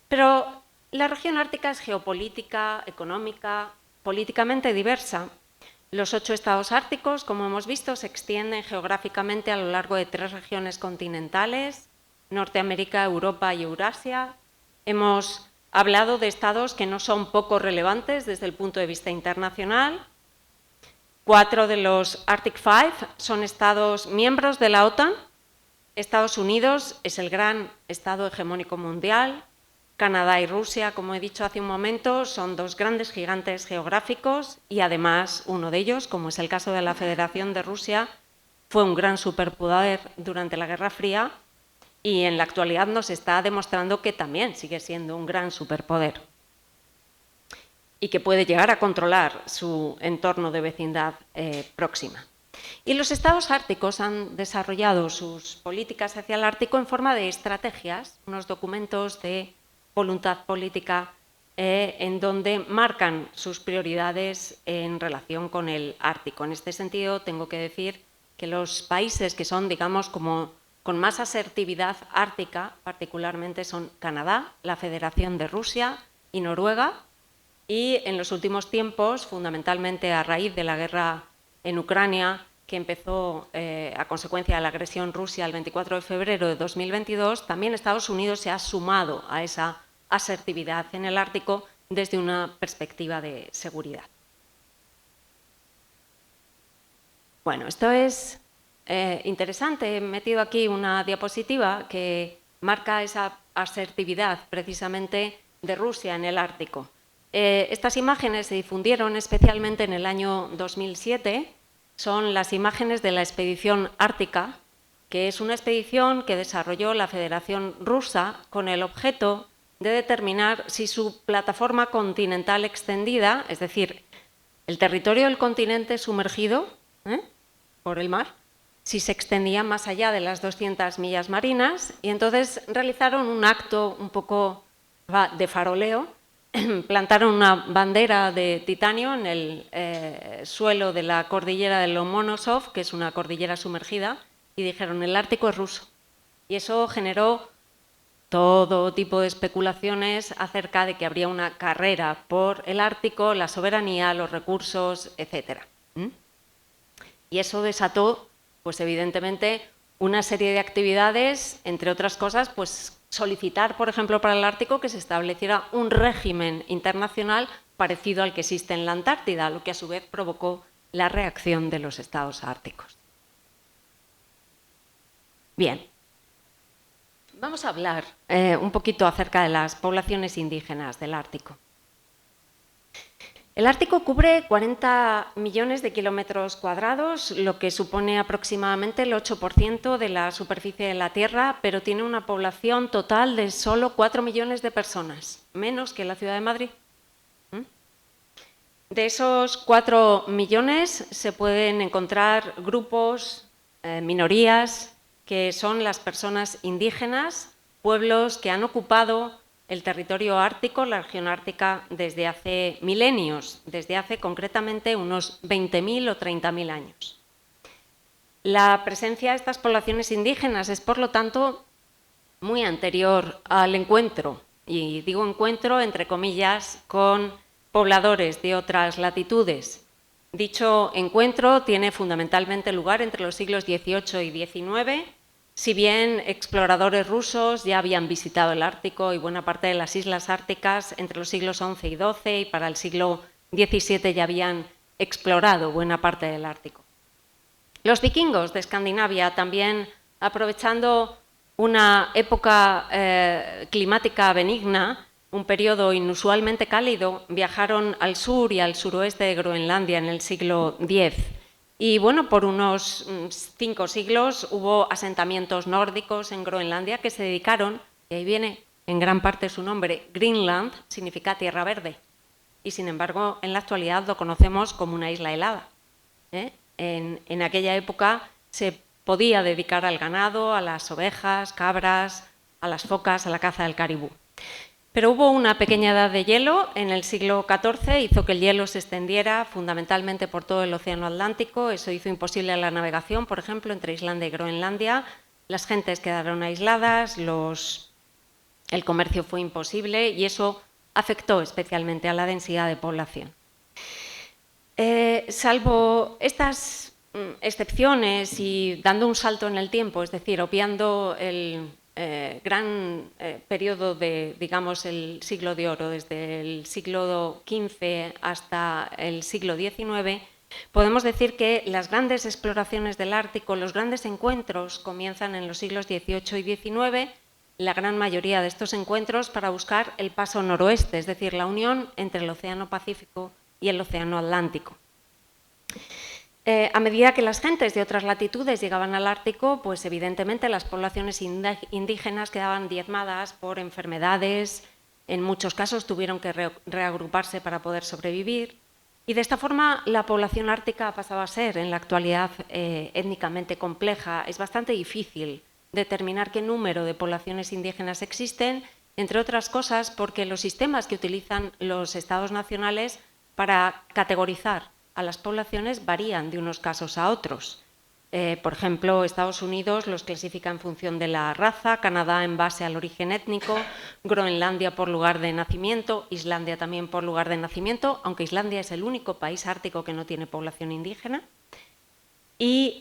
Pero la región ártica es geopolítica, económica, políticamente diversa. Los 8 estados árticos, como hemos visto, se extienden geográficamente a lo largo de 3 regiones continentales, Norteamérica, Europa y Eurasia. Hemos hablado de estados que no son poco relevantes desde el punto de vista internacional. 4 de los Arctic Five son estados miembros de la OTAN. Estados Unidos es el gran estado hegemónico mundial. Canadá y Rusia, como he dicho hace un momento, son 2 grandes gigantes geográficos y además uno de ellos, como es el caso de la Federación de Rusia, fue un gran superpoder durante la Guerra Fría y en la actualidad nos está demostrando que también sigue siendo un gran superpoder y que puede llegar a controlar su entorno de vecindad próxima. Y los estados árticos han desarrollado sus políticas hacia el Ártico en forma de estrategias, unos documentos de voluntad política en donde marcan sus prioridades en relación con el Ártico. En este sentido, tengo que decir que los países que son, digamos, como con más asertividad ártica, particularmente son Canadá, la Federación de Rusia y Noruega, y en los últimos tiempos, fundamentalmente a raíz de la guerra en Ucrania, que empezó a consecuencia de la agresión rusa el 24 de febrero de 2022, también Estados Unidos se ha sumado a esa asertividad en el Ártico desde una perspectiva de seguridad. Bueno, esto es interesante. He metido aquí una diapositiva que marca esa asertividad precisamente de Rusia en el Ártico. Estas imágenes se difundieron especialmente en el año 2007. Son las imágenes de la expedición ártica, que es una expedición que desarrolló la Federación Rusa con el objeto de determinar si su plataforma continental extendida, es decir, el territorio del continente sumergido por el mar, si se extendía más allá de las 200 millas marinas, y entonces realizaron un acto un poco de faroleo. Plantaron una bandera de titanio en el suelo de la cordillera de Lomonosov, que es una cordillera sumergida, y dijeron: el Ártico es ruso. Y eso generó todo tipo de especulaciones acerca de que habría una carrera por el Ártico, la soberanía, los recursos, etc. Y eso desató, pues evidentemente, una serie de actividades, entre otras cosas, pues solicitar, por ejemplo, para el Ártico que se estableciera un régimen internacional parecido al que existe en la Antártida, lo que a su vez provocó la reacción de los estados árticos. Bien, vamos a hablar un poquito acerca de las poblaciones indígenas del Ártico. El Ártico cubre 40 millones de kilómetros cuadrados, lo que supone aproximadamente el 8% de la superficie de la Tierra, pero tiene una población total de solo 4 millones de personas, menos que la ciudad de Madrid. De esos 4 millones se pueden encontrar grupos minorías que son las personas indígenas, pueblos que han ocupado el territorio ártico, la región ártica, desde hace milenios, desde hace concretamente unos 20.000 o 30.000 años. La presencia de estas poblaciones indígenas es, por lo tanto, muy anterior al encuentro, y digo encuentro entre comillas, con pobladores de otras latitudes. Dicho encuentro tiene fundamentalmente lugar entre los siglos XVIII y XIX, si bien exploradores rusos ya habían visitado el Ártico y buena parte de las islas árticas entre los siglos XI y XII, y para el siglo XVII ya habían explorado buena parte del Ártico. Los vikingos de Escandinavia también, aprovechando una época climática benigna, un periodo inusualmente cálido, viajaron al sur y al suroeste de Groenlandia en el siglo X. Y bueno, por unos 5 siglos hubo asentamientos nórdicos en Groenlandia que se dedicaron, y ahí viene en gran parte su nombre, Greenland, significa tierra verde. Y sin embargo, en la actualidad lo conocemos como una isla helada. En aquella época se podía dedicar al ganado, a las ovejas, cabras, a las focas, a la caza del caribú. Pero hubo una pequeña edad de hielo en el siglo XIV, hizo que el hielo se extendiera fundamentalmente por todo el océano Atlántico, eso hizo imposible la navegación, por ejemplo, entre Islandia y Groenlandia, las gentes quedaron aisladas, el comercio fue imposible y eso afectó especialmente a la densidad de población. Salvo estas excepciones y dando un salto en el tiempo, es decir, obviando el gran periodo de, digamos, el siglo de oro, desde el siglo XV hasta el siglo XIX, podemos decir que las grandes exploraciones del Ártico, los grandes encuentros comienzan en los siglos XVIII y XIX, la gran mayoría de estos encuentros para buscar el paso noroeste, es decir, la unión entre el Océano Pacífico y el Océano Atlántico. A medida que las gentes de otras latitudes llegaban al Ártico, pues evidentemente las poblaciones indígenas quedaban diezmadas por enfermedades, en muchos casos tuvieron que reagruparse para poder sobrevivir, y de esta forma la población ártica ha pasado a ser en la actualidad étnicamente compleja. Es bastante difícil determinar qué número de poblaciones indígenas existen, entre otras cosas porque los sistemas que utilizan los estados nacionales para categorizar a las poblaciones varían de unos casos a otros. Por ejemplo, Estados Unidos los clasifica en función de la raza, Canadá en base al origen étnico, Groenlandia por lugar de nacimiento, Islandia también por lugar de nacimiento, aunque Islandia es el único país ártico que no tiene población indígena. Y,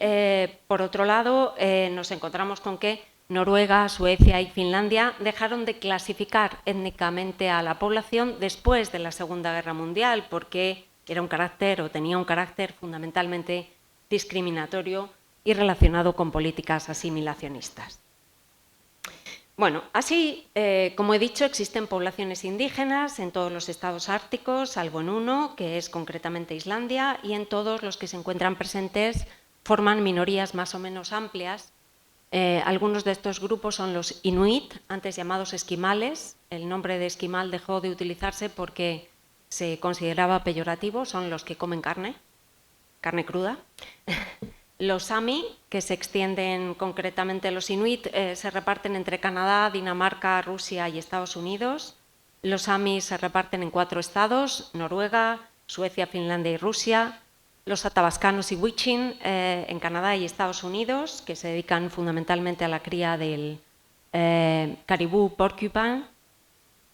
por otro lado, nos encontramos con que Noruega, Suecia y Finlandia dejaron de clasificar étnicamente a la población después de la Segunda Guerra Mundial, porque era un carácter o tenía un carácter fundamentalmente discriminatorio y relacionado con políticas asimilacionistas. Bueno, así, como he dicho, existen poblaciones indígenas en todos los estados árticos, salvo en uno, que es concretamente Islandia, y en todos los que se encuentran presentes forman minorías más o menos amplias. Algunos de estos grupos son los inuit, antes llamados esquimales. El nombre de esquimal dejó de utilizarse porque se consideraba peyorativo, son los que comen carne cruda. Los sami, que se extienden concretamente los inuit, se reparten entre Canadá, Dinamarca, Rusia y Estados Unidos. Los sami se reparten en 4 estados, Noruega, Suecia, Finlandia y Rusia. Los athabascanos y wichin en Canadá y Estados Unidos, que se dedican fundamentalmente a la cría del caribú porcupine,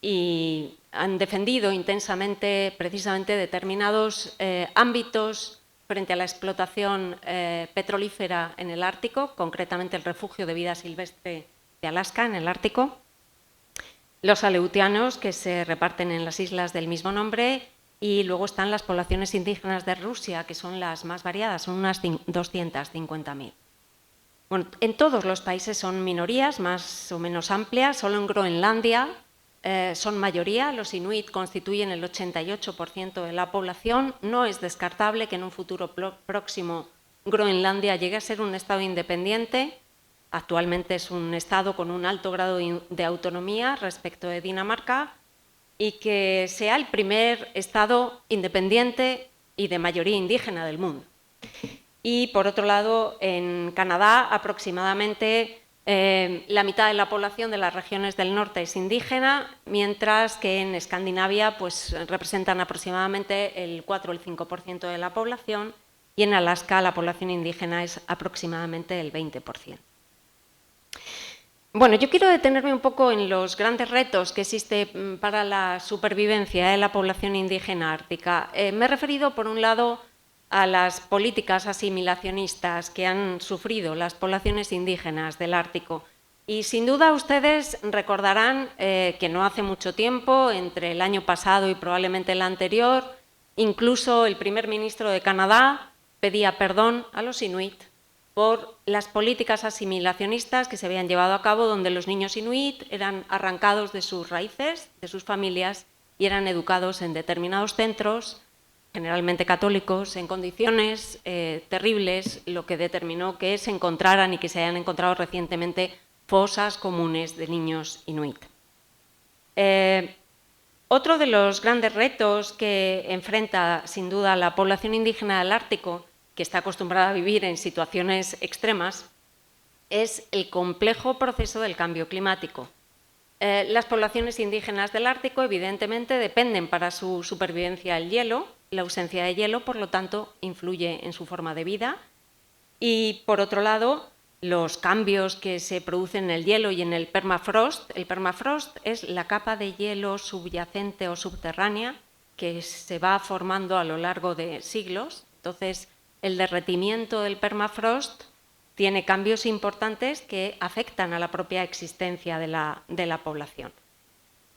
y han defendido intensamente precisamente determinados ámbitos frente a la explotación petrolífera en el Ártico, concretamente el refugio de vida silvestre de Alaska en el Ártico. Los aleutianos, que se reparten en las islas del mismo nombre, y luego están las poblaciones indígenas de Rusia, que son las más variadas, son unas 250.000. Bueno, en todos los países son minorías más o menos amplias, solo en Groenlandia son mayoría, los inuit constituyen el 88% de la población. No es descartable que en un futuro próximo Groenlandia llegue a ser un estado independiente. Actualmente es un estado con un alto grado de autonomía respecto de Dinamarca y que sea el primer estado independiente y de mayoría indígena del mundo. Y, por otro lado, en Canadá, aproximadamente la mitad de la población de las regiones del norte es indígena, mientras que en Escandinavia pues, representan aproximadamente el 4 o el 5% de la población, y en Alaska la población indígena es aproximadamente el 20%. Bueno, yo quiero detenerme un poco en los grandes retos que existen para la supervivencia de la población indígena ártica. Me he referido, por un lado, a las políticas asimilacionistas que han sufrido las poblaciones indígenas del Ártico. Y sin duda ustedes recordarán que no hace mucho tiempo, entre el año pasado y probablemente el anterior, incluso el primer ministro de Canadá pedía perdón a los inuit por las políticas asimilacionistas que se habían llevado a cabo, donde los niños inuit eran arrancados de sus raíces, de sus familias, y eran educados en determinados centros, generalmente católicos, en condiciones terribles, lo que determinó que se encontraran y que se hayan encontrado recientemente fosas comunes de niños inuit. Otro de los grandes retos que enfrenta, sin duda, la población indígena del Ártico, que está acostumbrada a vivir en situaciones extremas, es el complejo proceso del cambio climático. Las poblaciones indígenas del Ártico, evidentemente, dependen para su supervivencia del hielo. La ausencia de hielo, por lo tanto, influye en su forma de vida. Y, por otro lado, los cambios que se producen en el hielo y en el permafrost. El permafrost es la capa de hielo subyacente o subterránea que se va formando a lo largo de siglos. Entonces, el derretimiento del permafrost tiene cambios importantes que afectan a la propia existencia de la población.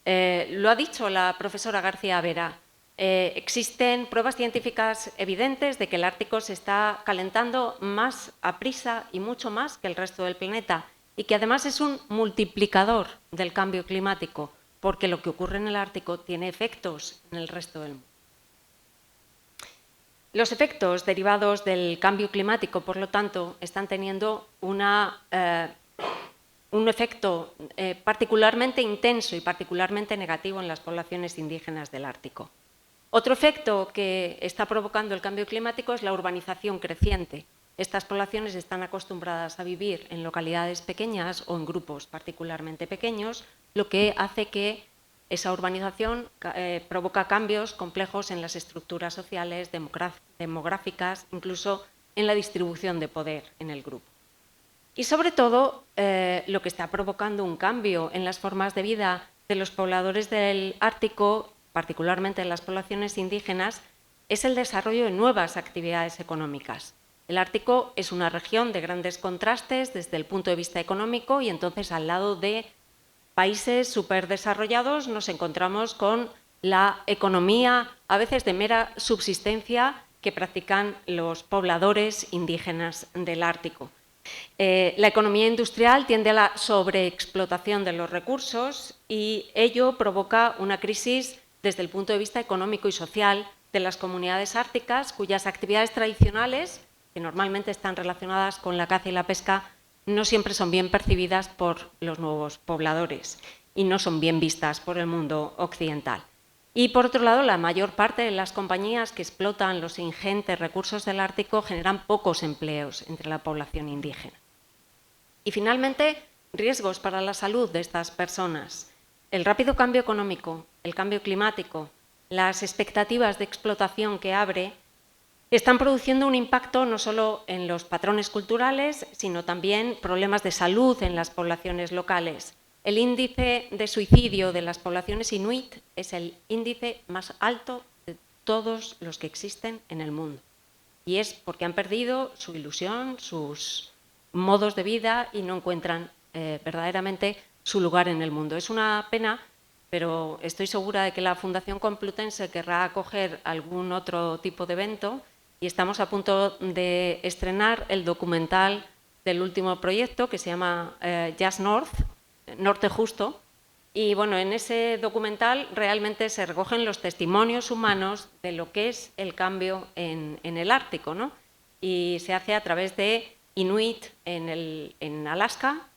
Lo ha dicho la profesora García Vera. Existen pruebas científicas evidentes de que el Ártico se está calentando más a prisa y mucho más que el resto del planeta, y que además es un multiplicador del cambio climático, porque lo que ocurre en el Ártico tiene efectos en el resto del mundo. Los efectos derivados del cambio climático, por lo tanto, están teniendo un efecto particularmente intenso y particularmente negativo en las poblaciones indígenas del Ártico. Otro efecto que está provocando el cambio climático es la urbanización creciente. Estas poblaciones están acostumbradas a vivir en localidades pequeñas o en grupos particularmente pequeños, lo que hace que esa urbanización provoca cambios complejos en las estructuras sociales, demográficas, incluso en la distribución de poder en el grupo. Y sobre todo, lo que está provocando un cambio en las formas de vida de los pobladores del Ártico, particularmente en las poblaciones indígenas, es el desarrollo de nuevas actividades económicas. El Ártico es una región de grandes contrastes desde el punto de vista económico, y entonces al lado de países superdesarrollados nos encontramos con la economía, a veces de mera subsistencia, que practican los pobladores indígenas del Ártico. La economía industrial tiende a la sobreexplotación de los recursos, y ello provoca una crisis desde el punto de vista económico y social de las comunidades árticas, cuyas actividades tradicionales, que normalmente están relacionadas con la caza y la pesca, no siempre son bien percibidas por los nuevos pobladores y no son bien vistas por el mundo occidental. Y, por otro lado, la mayor parte de las compañías que explotan los ingentes recursos del Ártico generan pocos empleos entre la población indígena. Y, finalmente, riesgos para la salud de estas personas. El rápido cambio económico, el cambio climático, las expectativas de explotación que abre, están produciendo un impacto no solo en los patrones culturales, sino también problemas de salud en las poblaciones locales. El índice de suicidio de las poblaciones inuit es el índice más alto de todos los que existen en el mundo. Y es porque han perdido su ilusión, sus modos de vida, y no encuentran verdaderamente su lugar en el mundo. Es una pena, pero estoy segura de que la Fundación Complutense querrá acoger algún otro tipo de evento, y estamos a punto de estrenar el documental del último proyecto, que se llama Just North, Norte Justo. Y bueno, en ese documental realmente se recogen los testimonios humanos de lo que es el cambio en el Ártico, ¿no? Y se hace a través de inuit en Alaska,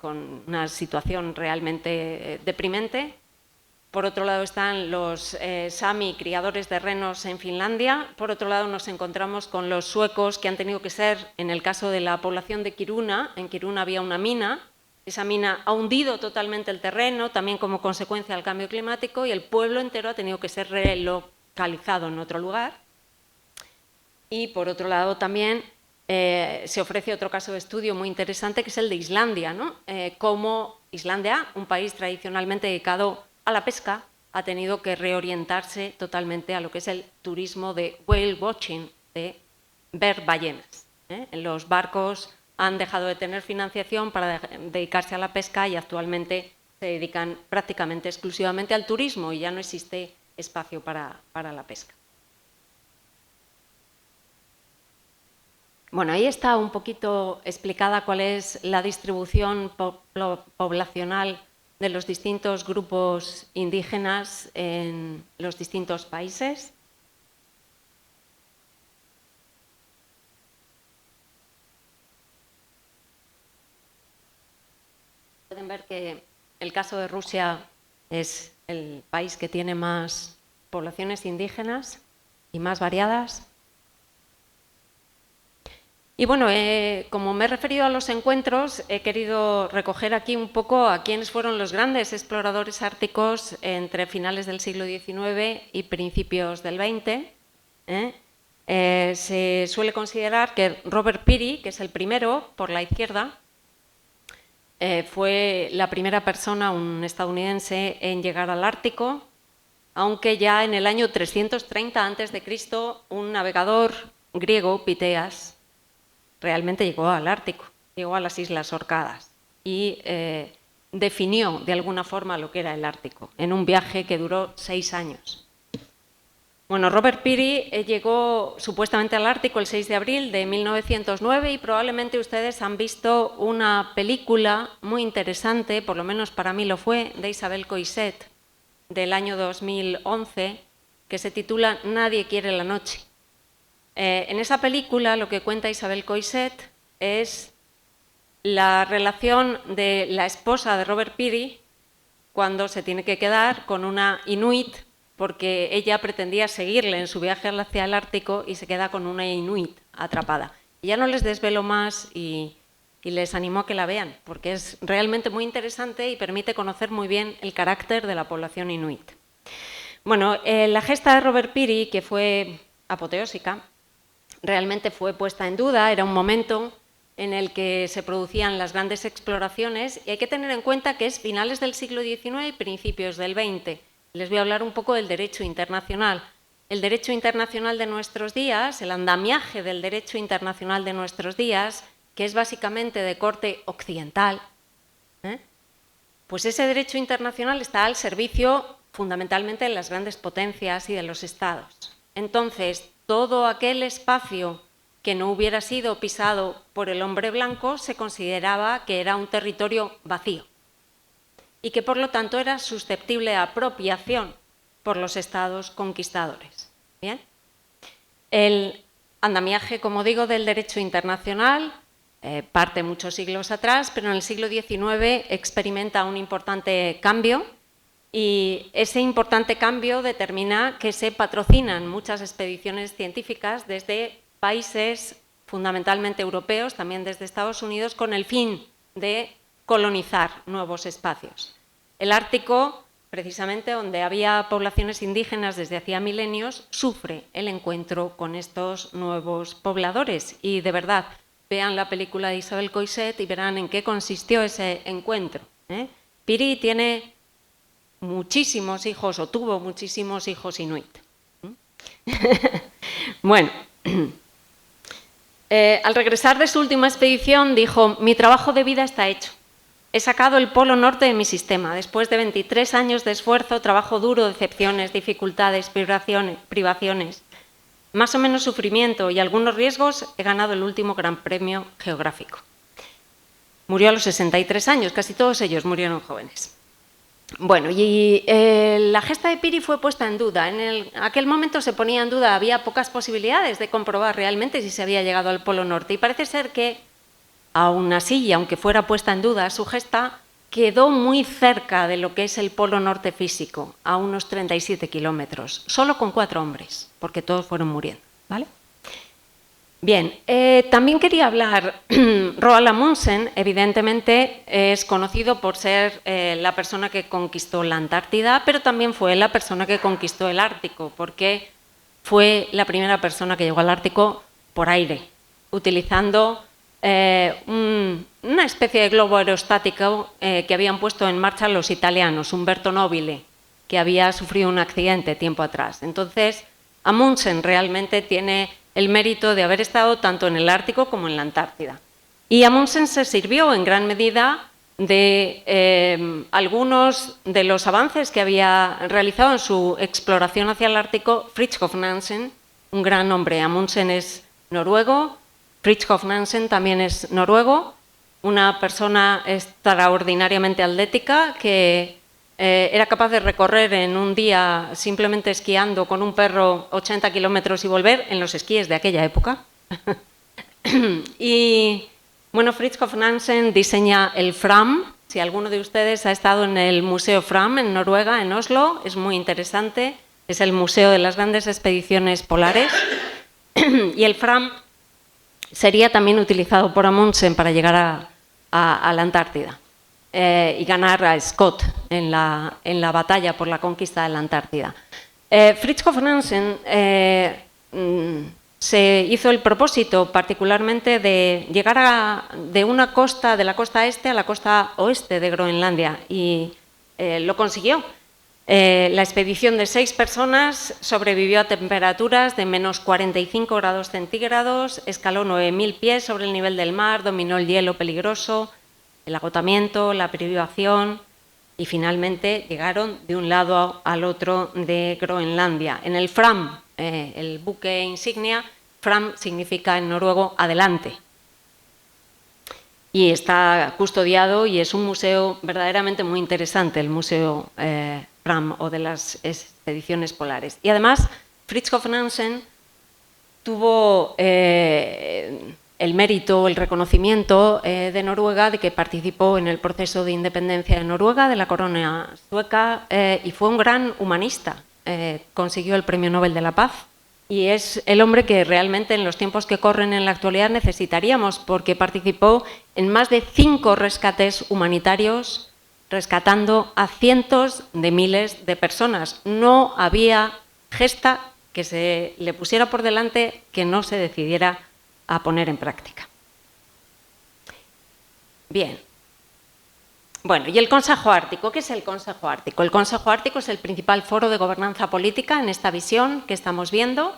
con una situación realmente deprimente, Por otro lado están los Sami, criadores de renos en Finlandia. Por otro lado nos encontramos con los suecos, que han tenido que ser, en el caso de la población de Kiruna, en Kiruna había una mina. Esa mina ha hundido totalmente el terreno, también como consecuencia del cambio climático, y el pueblo entero ha tenido que ser relocalizado en otro lugar. Y por otro lado también se ofrece otro caso de estudio muy interesante, que es el de Islandia, ¿no? Cómo Islandia, un país tradicionalmente dedicado a la pesca, ha tenido que reorientarse totalmente a lo que es el turismo de whale watching, de ver ballenas. Los barcos han dejado de tener financiación para dedicarse a la pesca y actualmente se dedican prácticamente exclusivamente al turismo y ya no existe espacio para la pesca. Bueno, ahí está un poquito explicada cuál es la distribución poblacional de los distintos grupos indígenas en los distintos países. Pueden ver que el caso de Rusia es el país que tiene más poblaciones indígenas y más variadas. Y bueno, como me he referido a los encuentros, he querido recoger aquí un poco a quiénes fueron los grandes exploradores árticos entre finales del siglo XIX y principios del XX. Se suele considerar que Robert Peary, que es el primero por la izquierda, fue la primera persona, un estadounidense, en llegar al Ártico, aunque ya en el año 330 a.C. un navegador griego, Piteas, realmente llegó al Ártico, llegó a las Islas Orcadas y definió de alguna forma lo que era el Ártico, en un viaje que duró 6 años. Bueno, Robert Peary llegó supuestamente al Ártico el 6 de abril de 1909 y probablemente ustedes han visto una película muy interesante, por lo menos para mí lo fue, de Isabel Coixet, del año 2011, que se titula Nadie quiere la noche. En esa película lo que cuenta Isabel Coixet es la relación de la esposa de Robert Peary cuando se tiene que quedar con una inuit porque ella pretendía seguirle en su viaje hacia el Ártico y se queda con una inuit atrapada. Y ya no les desvelo más y les animo a que la vean porque es realmente muy interesante y permite conocer muy bien el carácter de la población inuit. Bueno, la gesta de Robert Peary, que fue apoteósica, realmente fue puesta en duda, era un momento en el que se producían las grandes exploraciones y hay que tener en cuenta que es finales del siglo XIX y principios del XX. Les voy a hablar un poco del derecho internacional. El derecho internacional de nuestros días, el andamiaje del derecho internacional de nuestros días, que es básicamente de corte occidental, pues ese derecho internacional está al servicio fundamentalmente de las grandes potencias y de los estados. Entonces, todo aquel espacio que no hubiera sido pisado por el hombre blanco se consideraba que era un territorio vacío y que por lo tanto era susceptible a apropiación por los estados conquistadores. ¿Bien? El andamiaje, como digo, del derecho internacional parte muchos siglos atrás, pero en el siglo XIX experimenta un importante cambio. Y ese importante cambio determina que se patrocinan muchas expediciones científicas desde países fundamentalmente europeos, también desde Estados Unidos, con el fin de colonizar nuevos espacios. El Ártico, precisamente donde había poblaciones indígenas desde hacía milenios, sufre el encuentro con estos nuevos pobladores. Y de verdad, vean la película de Isabel Coixet y verán en qué consistió ese encuentro. Peary tiene muchísimos hijos, o tuvo muchísimos hijos inuit. Bueno, al regresar de su última expedición dijo: mi trabajo de vida está hecho. He sacado el polo norte de mi sistema. Después de 23 años de esfuerzo, trabajo duro, decepciones, dificultades, privaciones, más o menos sufrimiento y algunos riesgos, he ganado el último gran premio geográfico. Murió a los 63 años, casi todos ellos murieron jóvenes. Bueno, y la gesta de Peary fue puesta en duda. En aquel momento se ponía en duda, había pocas posibilidades de comprobar realmente si se había llegado al Polo Norte. Y parece ser que, aún así, y aunque fuera puesta en duda su gesta, quedó muy cerca de lo que es el polo norte físico, a unos 37 kilómetros, solo con 4 hombres, porque todos fueron muriendo, ¿vale? Bien, también quería hablar, Roald Amundsen evidentemente es conocido por ser la persona que conquistó la Antártida, pero también fue la persona que conquistó el Ártico, porque fue la primera persona que llegó al Ártico por aire, utilizando una especie de globo aerostático que habían puesto en marcha los italianos, Umberto Nobile, que había sufrido un accidente tiempo atrás. Entonces, Amundsen realmente tiene el mérito de haber estado tanto en el Ártico como en la Antártida. Y Amundsen se sirvió en gran medida de algunos de los avances que había realizado en su exploración hacia el Ártico Fridtjof Nansen, un gran hombre. Amundsen es noruego, Fridtjof Nansen también es noruego, una persona extraordinariamente atlética que era capaz de recorrer en un día simplemente esquiando con un perro 80 kilómetros y volver en los esquíes de aquella época. Y bueno, Fridtjof Nansen diseña el Fram. Si alguno de ustedes ha estado en el Museo Fram en Noruega, en Oslo, es muy interesante. Es el museo de las grandes expediciones polares. Y el Fram sería también utilizado por Amundsen para llegar a la Antártida y ganar a Scott en la batalla por la conquista de la Antártida. Fridtjof Nansen se hizo el propósito particularmente de llegar de la costa este a la costa oeste de Groenlandia, y lo consiguió. La expedición de 6 personas sobrevivió a temperaturas de menos 45 grados centígrados, escaló 9.000 pies sobre el nivel del mar, dominó el hielo peligroso, el agotamiento, la privación, y finalmente llegaron de un lado al otro de Groenlandia. En el Fram, el buque insignia, Fram significa en noruego adelante. Y está custodiado y es un museo verdaderamente muy interesante, el Museo Fram o de las expediciones polares. Y además, Fridtjof Nansen tuvo el mérito, el reconocimiento de Noruega de que participó en el proceso de independencia de Noruega, de la corona sueca, y fue un gran humanista. Consiguió el Premio Nobel de la Paz y es el hombre que realmente en los tiempos que corren en la actualidad necesitaríamos, porque participó en más de 5 rescates humanitarios, rescatando a cientos de miles de personas. No había gesta que se le pusiera por delante que no se decidiera a poner en práctica. Bien. Bueno, y el Consejo Ártico. ¿Qué es el Consejo Ártico? El Consejo Ártico es el principal foro de gobernanza política en esta visión que estamos viendo.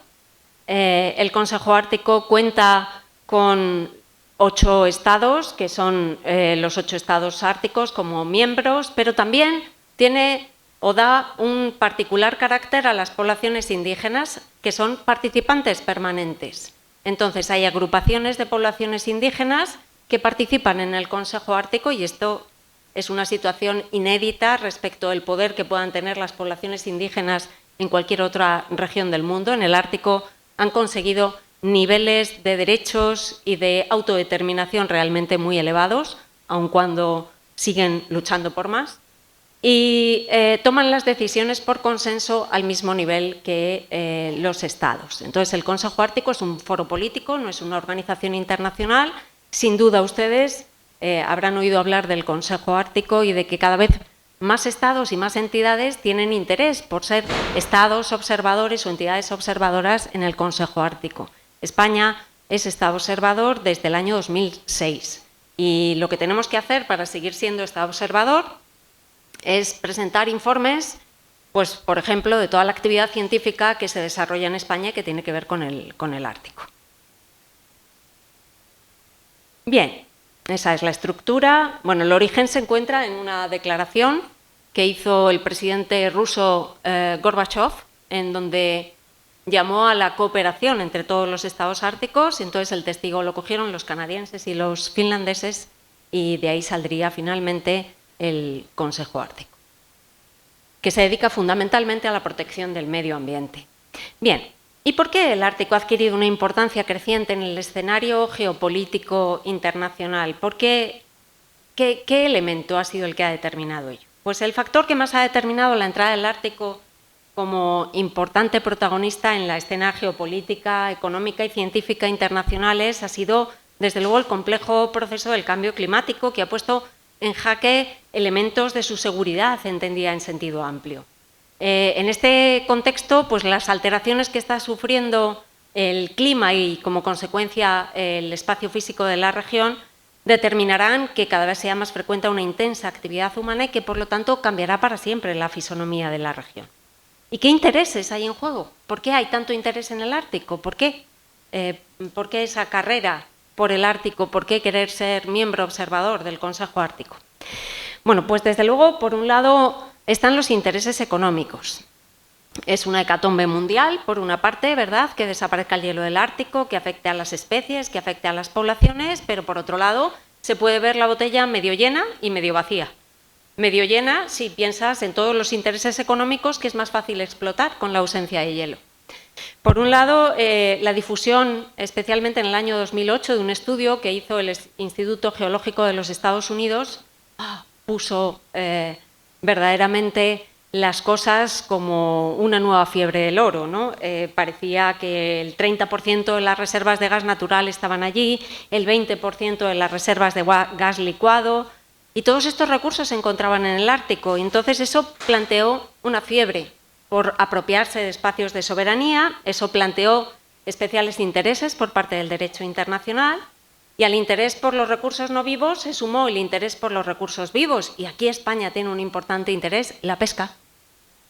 El Consejo Ártico cuenta con 8 estados, que son los 8 estados árticos como miembros, pero también tiene o da un particular carácter a las poblaciones indígenas, que son participantes permanentes. Entonces, hay agrupaciones de poblaciones indígenas que participan en el Consejo Ártico, y esto es una situación inédita respecto al poder que puedan tener las poblaciones indígenas en cualquier otra región del mundo. En el Ártico han conseguido niveles de derechos y de autodeterminación realmente muy elevados, aun cuando siguen luchando por más, y toman las decisiones por consenso al mismo nivel que los estados. Entonces, el Consejo Ártico es un foro político, no es una organización internacional. Sin duda ustedes habrán oído hablar del Consejo Ártico y de que cada vez más estados y más entidades tienen interés por ser estados observadores o entidades observadoras en el Consejo Ártico. España es estado observador desde el año 2006, y lo que tenemos que hacer para seguir siendo estado observador es presentar informes, pues, por ejemplo, de toda la actividad científica que se desarrolla en España y que tiene que ver con el Ártico. Bien, esa es la estructura. Bueno, el origen se encuentra en una declaración que hizo el presidente ruso Gorbachev, en donde llamó a la cooperación entre todos los estados árticos, y entonces el testigo lo cogieron los canadienses y los finlandeses, y de ahí saldría finalmente el Consejo Ártico, que se dedica fundamentalmente a la protección del medio ambiente. Bien, ¿y por qué el Ártico ha adquirido una importancia creciente en el escenario geopolítico internacional? Porque ¿qué elemento ha sido el que ha determinado ello? Pues el factor que más ha determinado la entrada del Ártico como importante protagonista en la escena geopolítica, económica y científica internacionales ha sido, desde luego, el complejo proceso del cambio climático, que ha puesto en jaque elementos de su seguridad, entendida en sentido amplio. En este contexto, pues las alteraciones que está sufriendo el clima y, como consecuencia, el espacio físico de la región, determinarán que cada vez sea más frecuente una intensa actividad humana y que, por lo tanto, cambiará para siempre la fisonomía de la región. ¿Y qué intereses hay en juego? ¿Por qué hay tanto interés en el Ártico? ¿Por qué? ¿Por qué esa carrera por el Ártico? ¿Por qué querer ser miembro observador del Consejo Ártico? Bueno, pues desde luego, por un lado, están los intereses económicos. Es una hecatombe mundial, por una parte, ¿verdad?, que desaparezca el hielo del Ártico, que afecte a las especies, que afecte a las poblaciones, pero por otro lado, se puede ver la botella medio llena y medio vacía. Medio llena si piensas en todos los intereses económicos que es más fácil explotar con la ausencia de hielo. Por un lado, la difusión, especialmente en el año 2008, de un estudio que hizo el Instituto Geológico de los Estados Unidos, puso verdaderamente las cosas como una nueva fiebre del oro, ¿no? Parecía que el 30% de las reservas de gas natural estaban allí, el 20% de las reservas de gas licuado, y todos estos recursos se encontraban en el Ártico. Y entonces eso planteó una fiebre por apropiarse de espacios de soberanía, eso planteó especiales intereses por parte del derecho internacional, y al interés por los recursos no vivos se sumó el interés por los recursos vivos, y aquí España tiene un importante interés, la pesca.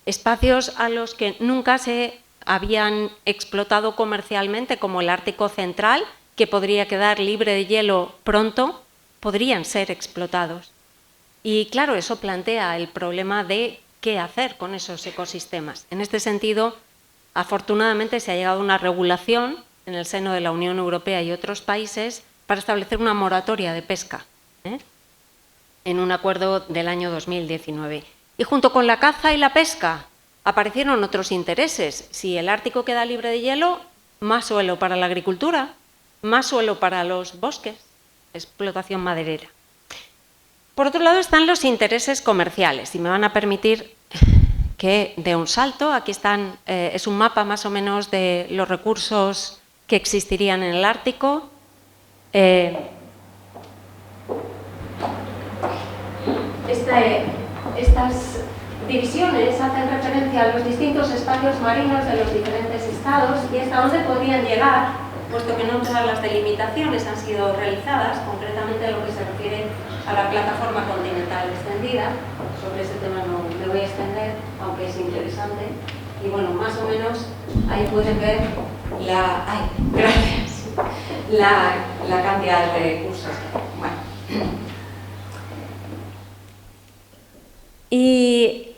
Espacios a los que nunca se habían explotado comercialmente, como el Ártico Central, que podría quedar libre de hielo pronto, podrían ser explotados. Y claro, eso plantea el problema de qué hacer con esos ecosistemas. En este sentido, afortunadamente se ha llegado a una regulación en el seno de la Unión Europea y otros países para establecer una moratoria de pesca, en un acuerdo del año 2019. Y junto con la caza y la pesca aparecieron otros intereses. Si el Ártico queda libre de hielo, más suelo para la agricultura, más suelo para los bosques, explotación maderera. Por otro lado están los intereses comerciales, y me van a permitir que dé un salto. Aquí están, es un mapa más o menos de los recursos que existirían en el Ártico. Estas divisiones hacen referencia a los distintos espacios marinos de los diferentes estados y hasta dónde podrían llegar, puesto que no todas las delimitaciones han sido realizadas, concretamente en lo que se refiere a la plataforma continental extendida. Sobre ese tema no me voy a extender, aunque es interesante. Y bueno, más o menos ahí pueden ver la cantidad de recursos. Bueno. Y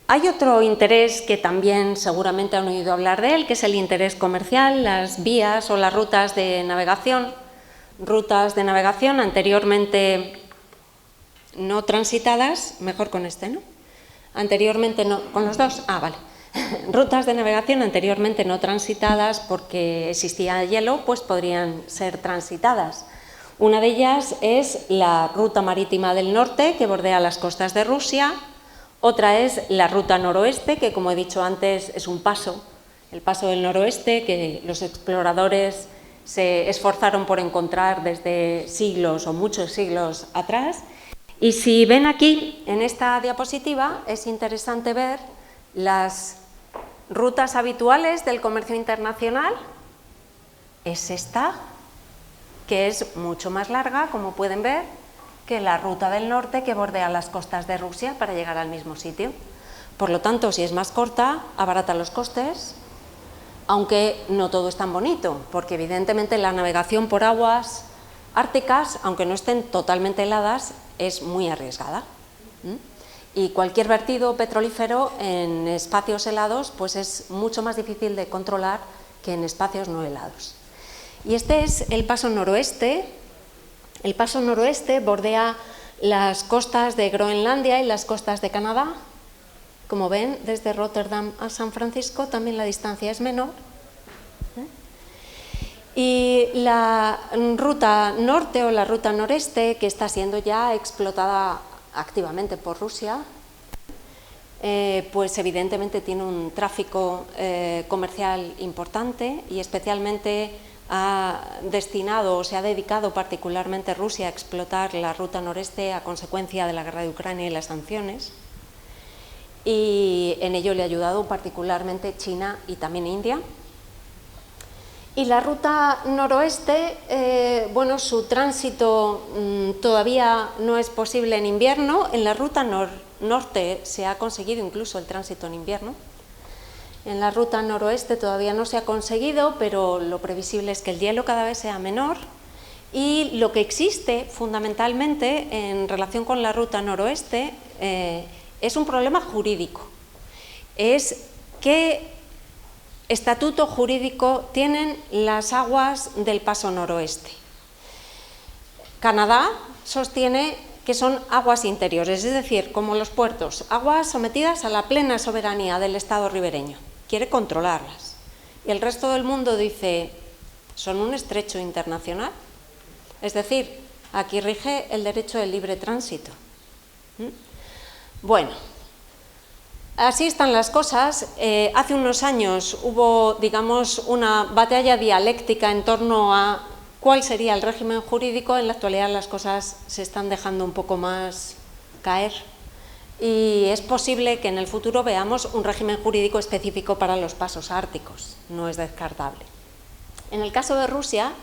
hay otro interés que también seguramente han oído hablar de él, que es el interés comercial, las vías o las rutas de navegación. Rutas de navegación anteriormente no transitadas, mejor con este, ¿no? Anteriormente no, con los dos, vale. Rutas de navegación anteriormente no transitadas porque existía hielo, pues podrían ser transitadas. Una de ellas es la ruta marítima del norte, que bordea las costas de Rusia. Otra es la ruta noroeste, que, como he dicho antes, es un paso, el paso del noroeste, que los exploradores se esforzaron por encontrar desde siglos o muchos siglos atrás. Y si ven aquí, en esta diapositiva, es interesante ver las rutas habituales del comercio internacional. Es esta, que es mucho más larga, como pueden ver, que la ruta del norte que bordea las costas de Rusia para llegar al mismo sitio. Por lo tanto, si es más corta, abarata los costes, aunque no todo es tan bonito, porque evidentemente la navegación por aguas árticas, aunque no estén totalmente heladas, es muy arriesgada. Y cualquier vertido petrolífero en espacios helados pues es mucho más difícil de controlar que en espacios no helados. Y este es el paso noroeste. El paso noroeste bordea las costas de Groenlandia y las costas de Canadá. Como ven, desde Rotterdam a San Francisco también la distancia es menor. Y la ruta norte o la ruta noreste, que está siendo ya explotada activamente por Rusia, pues evidentemente tiene un tráfico comercial importante y especialmente se ha dedicado particularmente Rusia a explotar la ruta noreste a consecuencia de la guerra de Ucrania y las sanciones, y en ello le ha ayudado particularmente China y también India. Y la ruta noroeste, bueno, su tránsito todavía no es posible en invierno. En la ruta norte se ha conseguido incluso el tránsito en invierno. En la ruta noroeste todavía no se ha conseguido, pero lo previsible es que el hielo cada vez sea menor. Y lo que existe fundamentalmente en relación con la ruta noroeste es un problema jurídico. Es qué estatuto jurídico tienen las aguas del paso noroeste. Canadá sostiene que son aguas interiores, es decir, como los puertos, aguas sometidas a la plena soberanía del Estado ribereño. Quiere controlarlas. Y el resto del mundo dice, son un estrecho internacional. Es decir, aquí rige el derecho del libre tránsito. Bueno, así están las cosas. Hace unos años hubo, digamos, una batalla dialéctica en torno a cuál sería el régimen jurídico. En la actualidad las cosas se están dejando un poco más caer y es posible que en el futuro veamos un régimen jurídico específico para los pasos árticos. No es descartable. En el caso de Rusia,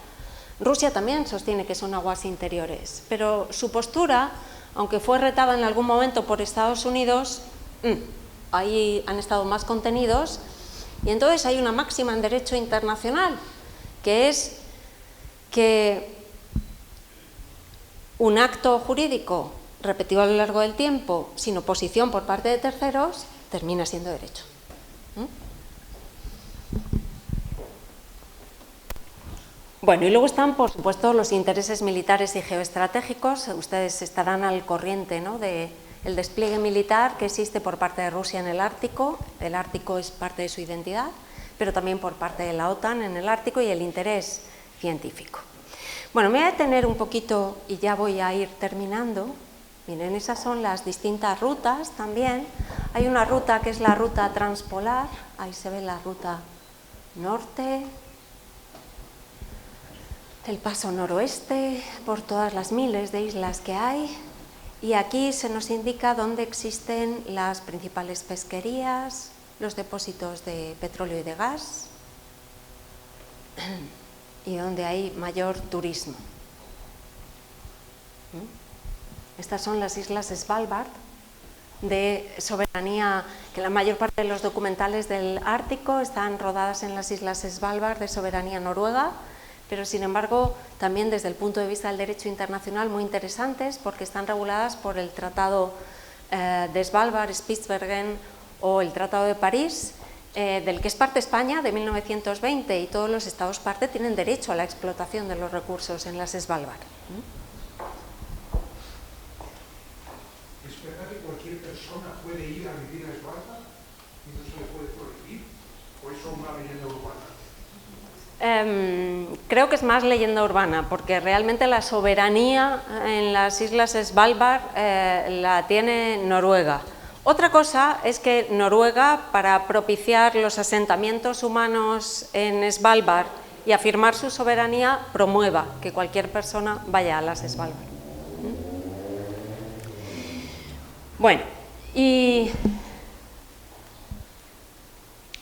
Rusia también sostiene que son aguas interiores, pero su postura, aunque fue retada en algún momento por Estados Unidos, ahí han estado más contenidos, y entonces hay una máxima en derecho internacional, que es que un acto jurídico repetido a lo largo del tiempo, sin oposición por parte de terceros, termina siendo derecho. Bueno, y luego están, por supuesto, los intereses militares y geoestratégicos. Ustedes estarán al corriente, ¿no?, de el despliegue militar que existe por parte de Rusia en el Ártico. El Ártico es parte de su identidad, pero también por parte de la OTAN en el Ártico, y el interés científico. Bueno, me voy a detener un poquito y ya voy a ir terminando. Miren, esas son las distintas rutas también. Hay una ruta que es la ruta transpolar, ahí se ve la ruta norte, el paso noroeste, por todas las miles de islas que hay. Y aquí se nos indica dónde existen las principales pesquerías, los depósitos de petróleo y de gas, y donde hay mayor turismo. Estas son las islas Svalbard, de soberanía, que la mayor parte de los documentales del Ártico están rodadas en las islas Svalbard, de soberanía noruega, pero sin embargo también desde el punto de vista del derecho internacional muy interesantes, porque están reguladas por el Tratado de Svalbard, Spitsbergen, o el Tratado de París, del que es parte España, de 1920, y todos los estados parte tienen derecho a la explotación de los recursos en las Svalbard. ¿Es verdad que cualquier persona puede ir a vivir a Svalbard y no se le puede prohibir? ¿O es una leyenda urbana? Creo que es más leyenda urbana, porque realmente la soberanía en las islas Svalbard la tiene Noruega. Otra cosa es que Noruega, para propiciar los asentamientos humanos en Svalbard y afirmar su soberanía, promueva que cualquier persona vaya a las Svalbard. Bueno, y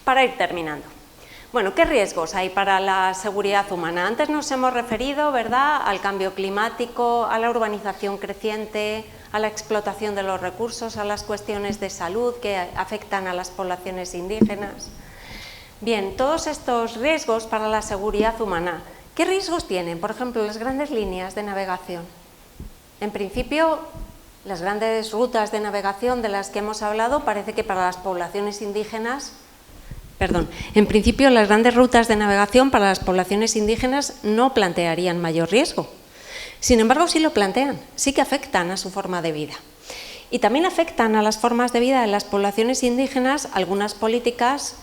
para ir terminando. Bueno, ¿qué riesgos hay para la seguridad humana? Antes nos hemos referido, ¿verdad?, al cambio climático, a la urbanización creciente, a la explotación de los recursos, a las cuestiones de salud que afectan a las poblaciones indígenas. Bien, todos estos riesgos para la seguridad humana, ¿qué riesgos tienen? Por ejemplo, las grandes líneas de navegación. En principio, las grandes rutas de navegación de las que hemos hablado, parece que para las poblaciones indígenas, en principio las grandes rutas de navegación para las poblaciones indígenas no plantearían mayor riesgo. Sin embargo, sí lo plantean, sí que afectan a su forma de vida. Y también afectan a las formas de vida de las poblaciones indígenas algunas políticas,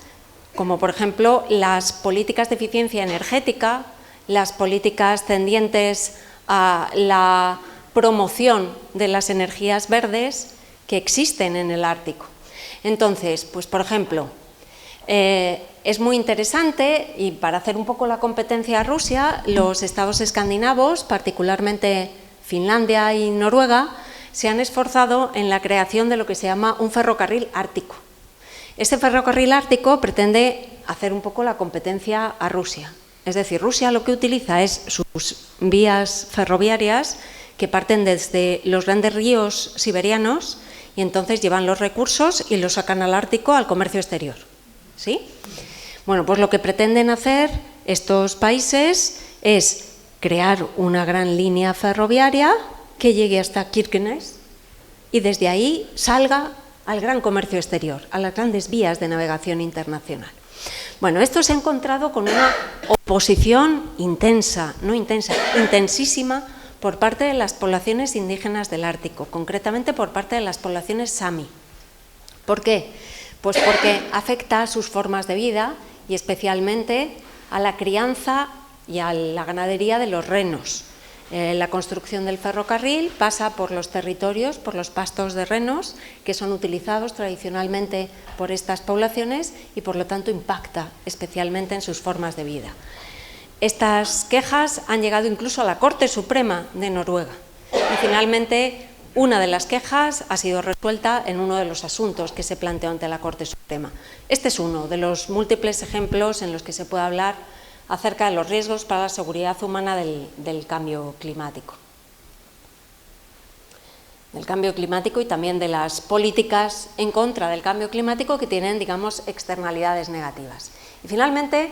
como por ejemplo las políticas de eficiencia energética, las políticas tendientes a la promoción de las energías verdes que existen en el Ártico. Entonces, pues por ejemplo, es muy interesante, y para hacer un poco la competencia a Rusia, los estados escandinavos, particularmente Finlandia y Noruega, se han esforzado en la creación de lo que se llama un ferrocarril ártico. Este ferrocarril ártico pretende hacer un poco la competencia a Rusia. Es decir, Rusia lo que utiliza es sus vías ferroviarias que parten desde los grandes ríos siberianos y entonces llevan los recursos y los sacan al Ártico al comercio exterior. ¿Sí? Bueno, pues lo que pretenden hacer estos países es crear una gran línea ferroviaria que llegue hasta Kirkenes y desde ahí salga al gran comercio exterior, a las grandes vías de navegación internacional. Bueno, esto se ha encontrado con una oposición intensa, no intensa, intensísima por parte de las poblaciones indígenas del Ártico, concretamente por parte de las poblaciones Sami. ¿Por qué? Pues porque afecta a sus formas de vida y especialmente a la crianza y a la ganadería de los renos. La construcción del ferrocarril pasa por los territorios, por los pastos de renos, que son utilizados tradicionalmente por estas poblaciones y por lo tanto impacta especialmente en sus formas de vida. Estas quejas han llegado incluso a la Corte Suprema de Noruega y finalmente una de las quejas ha sido resuelta en uno de los asuntos que se planteó ante la Corte Suprema. Este es uno de los múltiples ejemplos en los que se puede hablar acerca de los riesgos para la seguridad humana del cambio climático. Del cambio climático y también de las políticas en contra del cambio climático que tienen, digamos, externalidades negativas. Y finalmente,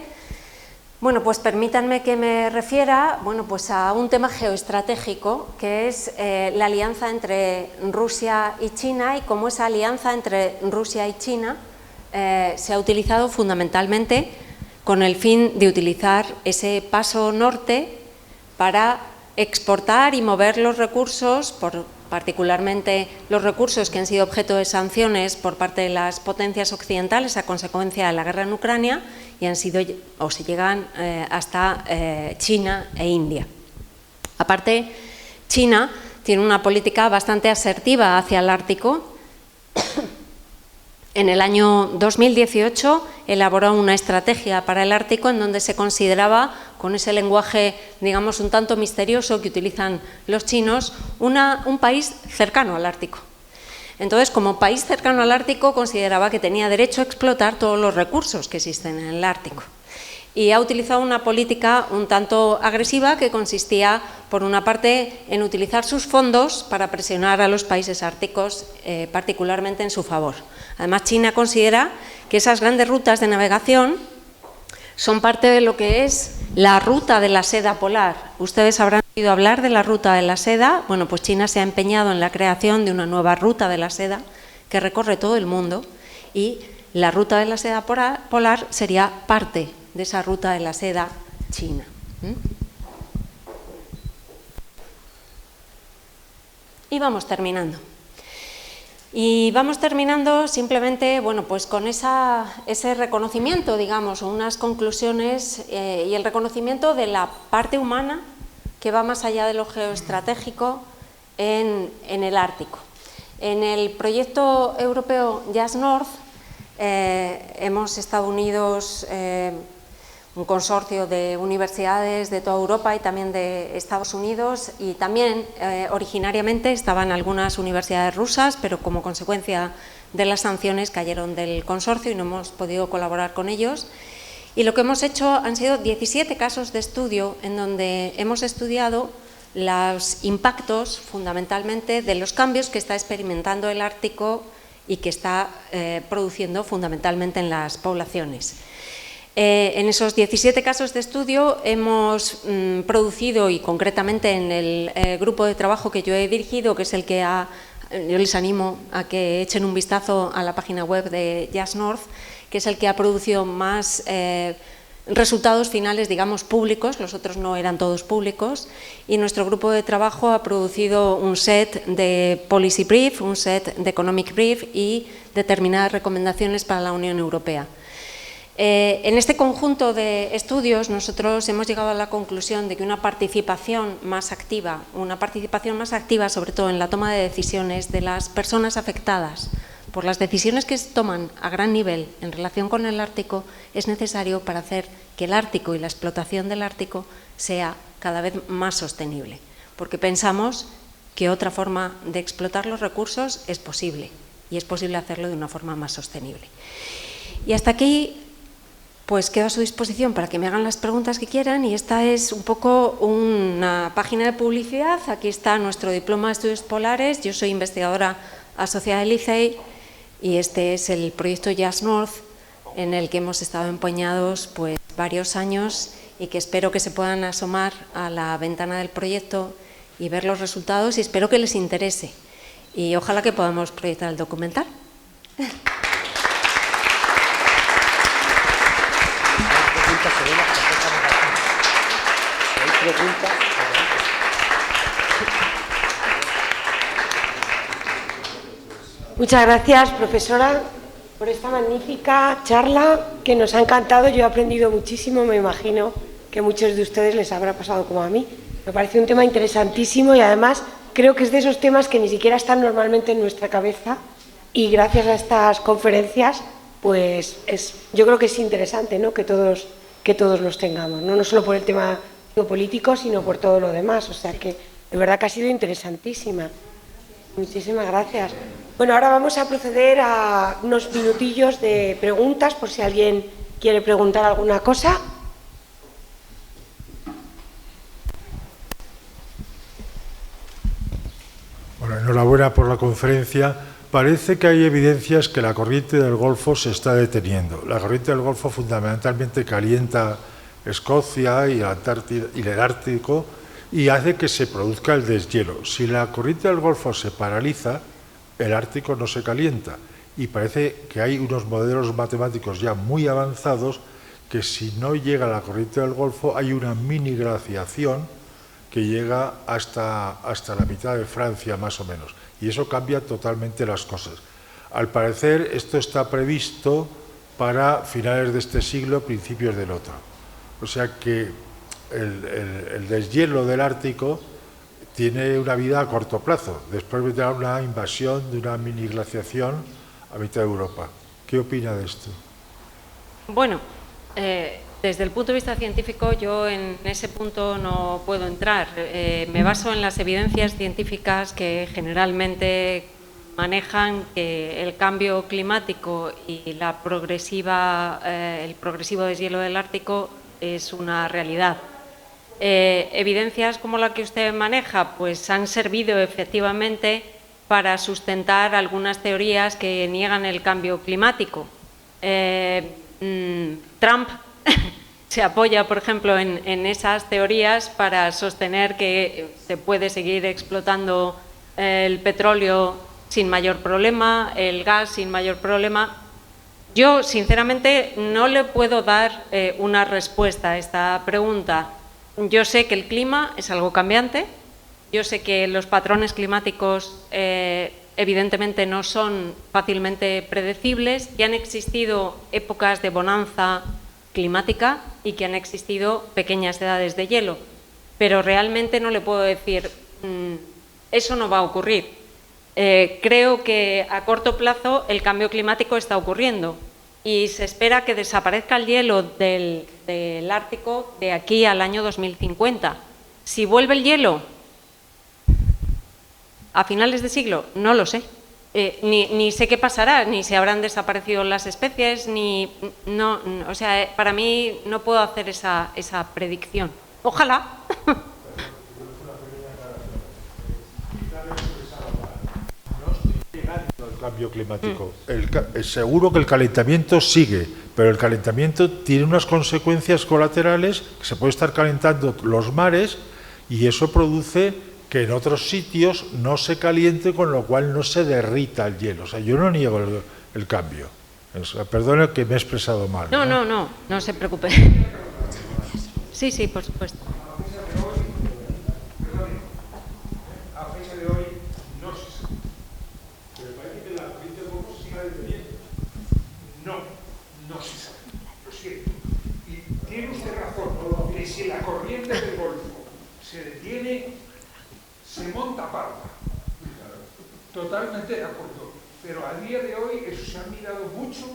bueno, pues permítanme que me refiera, bueno, pues a un tema geoestratégico que es la alianza entre Rusia y China y cómo esa alianza entre Rusia y China se ha utilizado fundamentalmente con el fin de utilizar ese paso norte para exportar y mover los recursos, particularmente los recursos que han sido objeto de sanciones por parte de las potencias occidentales a consecuencia de la guerra en Ucrania y han sido o se llegan hasta China e India. Aparte, China tiene una política bastante asertiva hacia el Ártico. En el año 2018 elaboró una estrategia para el Ártico en donde se consideraba, con ese lenguaje, digamos, un tanto misterioso que utilizan los chinos, un país cercano al Ártico. Entonces, como país cercano al Ártico, consideraba que tenía derecho a explotar todos los recursos que existen en el Ártico. Y ha utilizado una política un tanto agresiva que consistía, por una parte, en utilizar sus fondos para presionar a los países árticos, particularmente en su favor. Además, China considera que esas grandes rutas de navegación son parte de lo que es la ruta de la seda polar. Ustedes habrán oído hablar de la ruta de la seda. Bueno, pues China se ha empeñado en la creación de una nueva ruta de la seda que recorre todo el mundo y la ruta de la seda polar sería parte de esa ruta de la seda china. Y vamos terminando. Y vamos terminando simplemente, bueno, pues con ese reconocimiento, digamos, o unas conclusiones y el reconocimiento de la parte humana que va más allá de lo geoestratégico en el Ártico. En el proyecto europeo Just North hemos estado unidos un consorcio de universidades de toda Europa y también de Estados Unidos y también originariamente estaban algunas universidades rusas, pero como consecuencia de las sanciones cayeron del consorcio y no hemos podido colaborar con ellos. Y lo que hemos hecho han sido 17 casos de estudio en donde hemos estudiado los impactos fundamentalmente de los cambios que está experimentando el Ártico y que está produciendo fundamentalmente en las poblaciones. En esos 17 casos de estudio hemos producido, y concretamente en el grupo de trabajo que yo he dirigido, que es el que yo les animo a que echen un vistazo a la página web de Just North, que es el que ha producido más resultados finales, digamos, públicos, los otros no eran todos públicos, y nuestro grupo de trabajo ha producido un set de policy brief, un set de economic brief y determinadas recomendaciones para la Unión Europea. En este conjunto de estudios nosotros hemos llegado a la conclusión de que una participación más activa sobre todo en la toma de decisiones de las personas afectadas por las decisiones que se toman a gran nivel en relación con el Ártico es necesario para hacer que el Ártico y la explotación del Ártico sea cada vez más sostenible, porque pensamos que otra forma de explotar los recursos es posible y es posible hacerlo de una forma más sostenible. Y hasta aquí pues quedo a su disposición para que me hagan las preguntas que quieran, y esta es un poco una página de publicidad. Aquí está nuestro diploma de estudios polares. Yo soy investigadora asociada del ICEI y este es el proyecto Just North, en el que hemos estado empeñados pues varios años y que espero que se puedan asomar a la ventana del proyecto y ver los resultados, y espero que les interese y ojalá que podamos proyectar el documental. Muchas gracias, profesora, por esta magnífica charla que nos ha encantado. Yo he aprendido muchísimo, me imagino que a muchos de ustedes les habrá pasado como a mí. Me parece un tema interesantísimo y además creo que es de esos temas que ni siquiera están normalmente en nuestra cabeza, y gracias a estas conferencias pues yo creo que es interesante, ¿no?, que todos los tengamos, no solo por el tema político, sino por todo lo demás. O sea que de verdad que ha sido interesantísima. Muchísimas gracias. Bueno, ahora vamos a proceder a unos minutillos de preguntas, por si alguien quiere preguntar alguna cosa. Bueno, enhorabuena por la conferencia. Parece que hay evidencias que la corriente del Golfo se está deteniendo. La corriente del Golfo fundamentalmente calienta Escocia y el Ártico y hace que se produzca el deshielo. Si la corriente del Golfo se paraliza, el Ártico no se calienta, y parece que hay unos modelos matemáticos ya muy avanzados que si no llega la corriente del Golfo hay una mini glaciación que llega hasta la mitad de Francia más o menos, y eso cambia totalmente las cosas. Al parecer esto está previsto para finales de este siglo, principios del otro. O sea que el deshielo del Ártico tiene una vida a corto plazo. Después vendrá una invasión de una mini glaciación a mitad de Europa. ¿Qué opina de esto? Bueno, desde el punto de vista científico yo en ese punto no puedo entrar. Me baso en las evidencias científicas que generalmente manejan que el cambio climático y el progresivo deshielo del Ártico es una realidad. Evidencias como la que usted maneja pues han servido efectivamente para sustentar algunas teorías que niegan el cambio climático. Trump se apoya, por ejemplo, en esas teorías para sostener que se puede seguir explotando el petróleo sin mayor problema, el gas sin mayor problema. Yo, sinceramente, no le puedo dar una respuesta a esta pregunta. Yo sé que el clima es algo cambiante, yo sé que los patrones climáticos evidentemente no son fácilmente predecibles, que han existido épocas de bonanza climática y que han existido pequeñas edades de hielo, pero realmente no le puedo decir eso no va a ocurrir. Creo que a corto plazo el cambio climático está ocurriendo y se espera que desaparezca el hielo del Ártico de aquí al año 2050. Si vuelve el hielo a finales de siglo, no lo sé. Ni sé qué pasará, ni se habrán desaparecido las especies, o sea, para mí no puedo hacer esa predicción. Ojalá. El cambio climático. Seguro que el calentamiento sigue, pero el calentamiento tiene unas consecuencias colaterales, que se puede estar calentando los mares y eso produce que en otros sitios no se caliente, con lo cual no se derrita el hielo. O sea, yo no niego el cambio. Perdone que me he expresado mal. No se preocupe. Sí, por supuesto. A fecha de hoy no se sabe. Pero parece que la corriente del Golfo se sigue deteniendo. No se sabe. si la corriente del Golfo se detiene, se monta parda. Totalmente de acuerdo. Pero a día de hoy eso se ha mirado mucho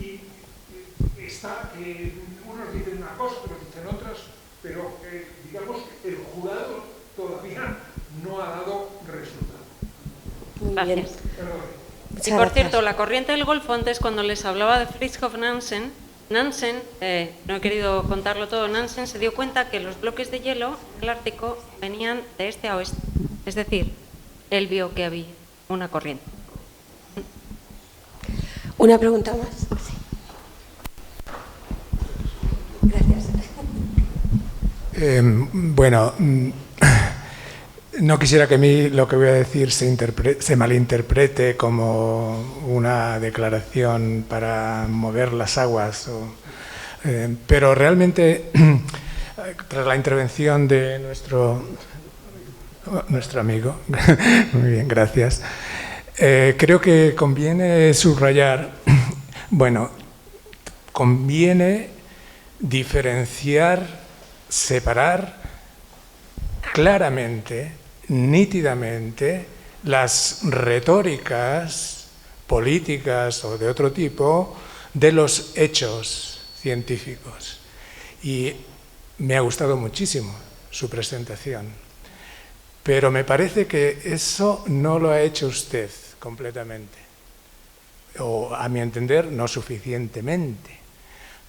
y está, unos dicen una cosa, otros dicen otras, pero digamos que el jurado todavía no ha dado resultado. Muy bien. Gracias. Perdón. Muchas Y por gracias. cierto, la corriente del Golfo, antes cuando les hablaba de Fridtjof Nansen, no he querido contarlo todo, Nansen se dio cuenta que los bloques de hielo del Ártico venían de este a oeste. Es decir, él vio que había una corriente. ¿Una pregunta más? Sí. Gracias. Bueno, no quisiera que lo que voy a decir se malinterprete como una declaración para mover las aguas, pero realmente, tras la intervención de nuestro amigo, muy bien, gracias, creo que conviene subrayar, bueno, conviene diferenciar, separar claramente, nítidamente, las retóricas políticas o de otro tipo de los hechos científicos. Y me ha gustado muchísimo su presentación, pero me parece que eso no lo ha hecho usted completamente, o a mi entender no suficientemente.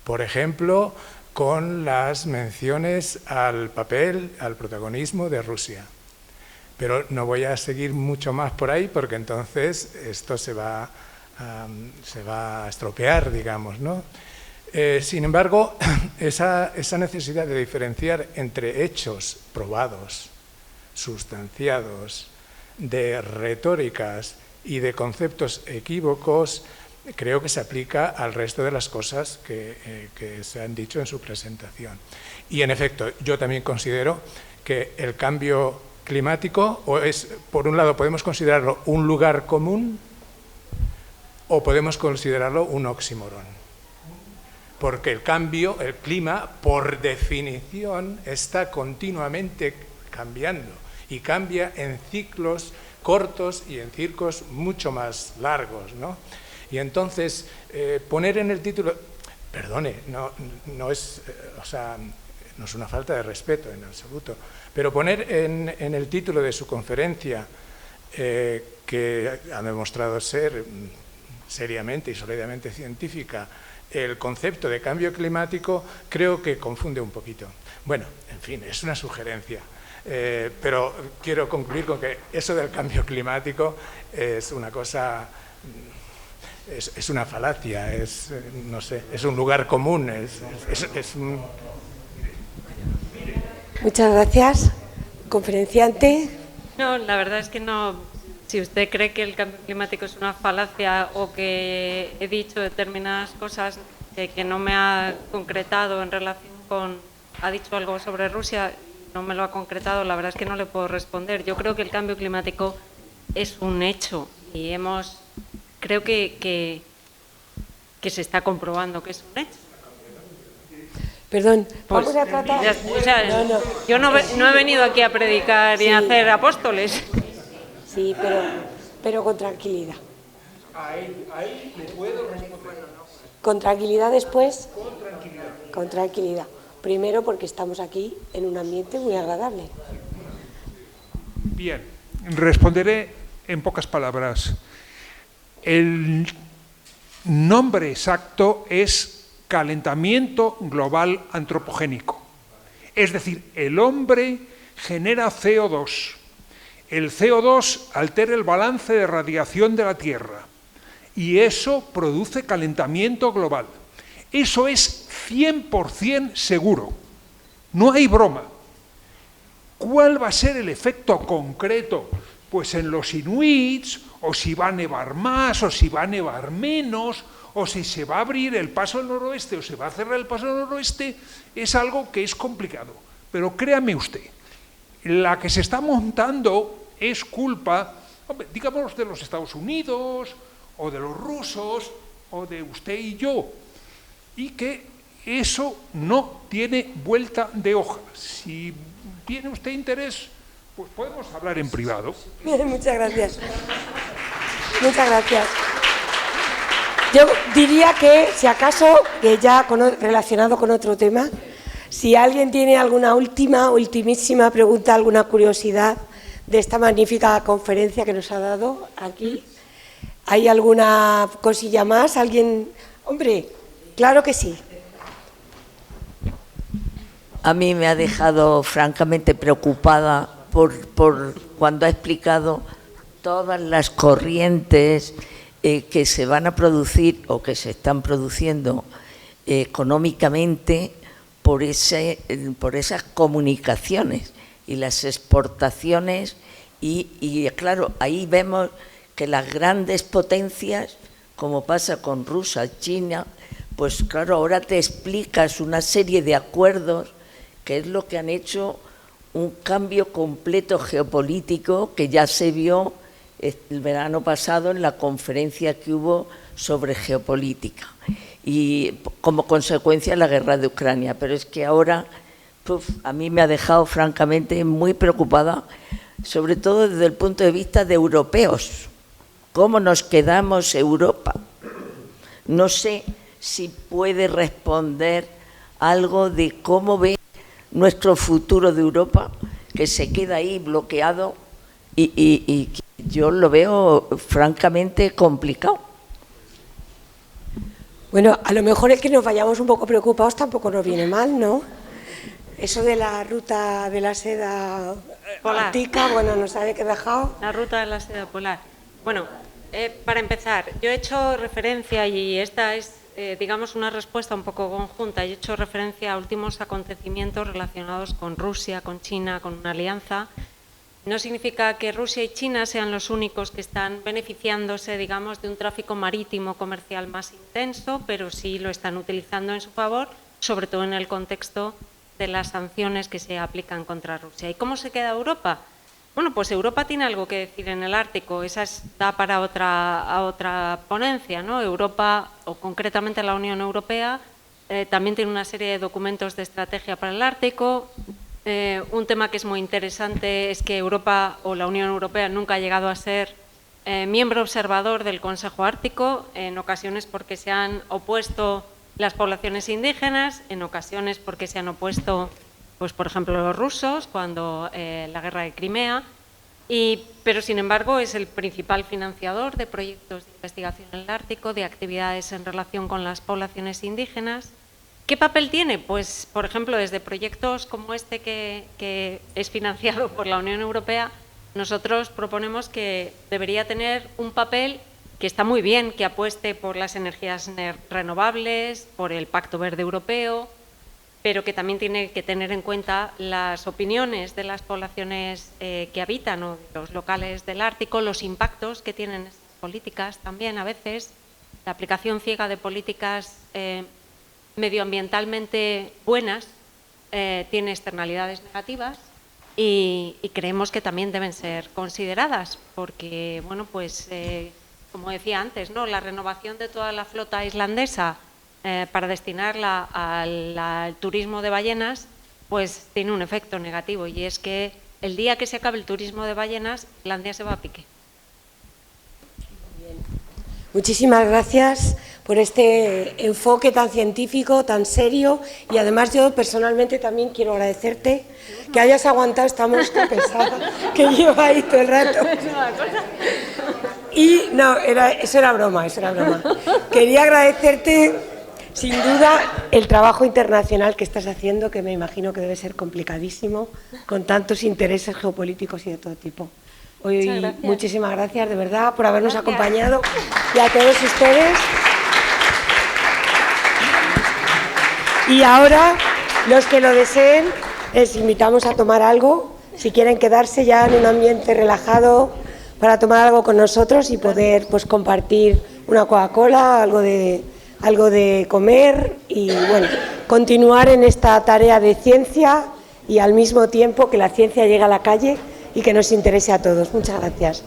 Por ejemplo, con las menciones al papel, al protagonismo de Rusia. Pero no voy a seguir mucho más por ahí porque entonces esto se va a estropear, digamos, ¿no? Sin embargo, esa necesidad de diferenciar entre hechos probados, sustanciados, de retóricas y de conceptos equívocos, creo que se aplica al resto de las cosas que se han dicho en su presentación. Y en efecto, yo también considero que el cambio climático, por un lado podemos considerarlo un lugar común o podemos considerarlo un oxímoron. Porque el clima, por definición, está continuamente cambiando y cambia en ciclos cortos y en ciclos mucho más largos, ¿no? Y entonces, poner en el título, perdone, no es una falta de respeto en absoluto, pero poner en el título de su conferencia, que ha demostrado ser seriamente y sólidamente científica, el concepto de cambio climático, creo que confunde un poquito. Bueno, en fin, es una sugerencia, pero quiero concluir con que eso del cambio climático es una cosa... Es una falacia, no sé, es un lugar común, es un... Muchas gracias. Conferenciante. No, la verdad es que no. Si usted cree que el cambio climático es una falacia o que he dicho determinadas cosas que no me ha concretado en relación con... Ha dicho algo sobre Rusia, no me lo ha concretado, la verdad es que no le puedo responder. Yo creo que el cambio climático es un hecho y creo que se está comprobando que es un hecho. Perdón, Pues, vamos a tratar... Yo no he venido aquí a predicar y a hacer apóstoles. Sí, pero con tranquilidad. Ahí le puedo responder. ¿Con tranquilidad después? Con tranquilidad. Con tranquilidad. Primero porque estamos aquí en un ambiente muy agradable. Bien, responderé en pocas palabras. El nombre exacto es calentamiento global antropogénico. Es decir, el hombre genera CO2. El CO2 altera el balance de radiación de la Tierra y eso produce calentamiento global. Eso es 100% seguro. No hay broma. ¿Cuál va a ser el efecto concreto? Pues en los inuits, o si va a nevar más, o si va a nevar menos, o si se va a abrir el paso del noroeste, o se va a cerrar el paso del noroeste, es algo que es complicado. Pero créame usted, la que se está montando es culpa, digamos, de los Estados Unidos, o de los rusos, o de usted y yo, y que Eso no tiene vuelta de hoja. Si tiene usted interés, pues podemos hablar en privado. Muchas gracias. Muchas gracias. Yo diría que, si acaso, que ya relacionado con otro tema, si alguien tiene alguna ultimísima pregunta, alguna curiosidad de esta magnífica conferencia que nos ha dado aquí, ¿hay alguna cosilla más? ¿Alguien? Hombre, claro que sí. A mí me ha dejado francamente preocupada por cuando ha explicado todas las corrientes que se van a producir o que se están produciendo económicamente por esas comunicaciones y las exportaciones y claro, ahí vemos que las grandes potencias, como pasa con Rusia, China, pues claro, ahora te explicas una serie de acuerdos que es lo que han hecho un cambio completo geopolítico que ya se vio el verano pasado en la conferencia que hubo sobre geopolítica y como consecuencia la guerra de Ucrania. Pero es que ahora a mí me ha dejado francamente muy preocupada, sobre todo desde el punto de vista de europeos. ¿Cómo nos quedamos Europa? No sé si puede responder algo de cómo ve nuestro futuro de Europa, que se queda ahí bloqueado y yo lo veo francamente complicado. Bueno, a lo mejor el que nos vayamos un poco preocupados tampoco nos viene mal, ¿no? Eso de la ruta de la seda polar. ártica, bueno, nos ha dejado. La ruta de la seda polar. Bueno, para empezar, yo he hecho referencia, y esta es, digamos, una respuesta un poco conjunta, he hecho referencia a últimos acontecimientos relacionados con Rusia, con China, con una alianza. No significa que Rusia y China sean los únicos que están beneficiándose, digamos, de un tráfico marítimo comercial más intenso, pero sí lo están utilizando en su favor, sobre todo en el contexto de las sanciones que se aplican contra Rusia. ¿Y cómo se queda Europa? Bueno, pues Europa tiene algo que decir en el Ártico, esa da para otra ponencia, ¿no? Europa, o concretamente la Unión Europea, también tiene una serie de documentos de estrategia para el Ártico. Un tema que es muy interesante es que Europa o la Unión Europea nunca ha llegado a ser miembro observador del Consejo Ártico, en ocasiones porque se han opuesto las poblaciones indígenas, en ocasiones porque se han opuesto, pues por ejemplo, los rusos cuando la guerra de Crimea, pero sin embargo es el principal financiador de proyectos de investigación en el Ártico, de actividades en relación con las poblaciones indígenas. ¿Qué papel tiene? Pues, por ejemplo, desde proyectos como este que es financiado por la Unión Europea, nosotros proponemos que debería tener un papel que está muy bien, que apueste por las energías renovables, por el Pacto Verde Europeo, pero que también tiene que tener en cuenta las opiniones de las poblaciones que habitan o los locales del Ártico, los impactos que tienen estas políticas también a veces, la aplicación ciega de políticas medioambientalmente buenas tiene externalidades negativas y creemos que también deben ser consideradas porque, bueno, pues como decía antes, ¿no? La renovación de toda la flota islandesa para destinarla al turismo de ballenas, pues tiene un efecto negativo y es que el día que se acabe el turismo de ballenas, Islandia se va a pique. Muchísimas gracias por este enfoque tan científico, tan serio, y además yo personalmente también quiero agradecerte que hayas aguantado esta mosca pesada que lleva ahí todo el rato. Y no, eso era broma. Quería agradecerte sin duda el trabajo internacional que estás haciendo, que me imagino que debe ser complicadísimo, con tantos intereses geopolíticos y de todo tipo. Hoy, muchísimas gracias, de verdad, por habernos acompañado, y a todos ustedes. Y ahora, los que lo deseen, les invitamos a tomar algo, si quieren quedarse ya en un ambiente relajado para tomar algo con nosotros y poder, pues, compartir una Coca-Cola, algo de comer y, bueno, continuar en esta tarea de ciencia y al mismo tiempo que la ciencia llegue a la calle y que nos interese a todos. Muchas gracias.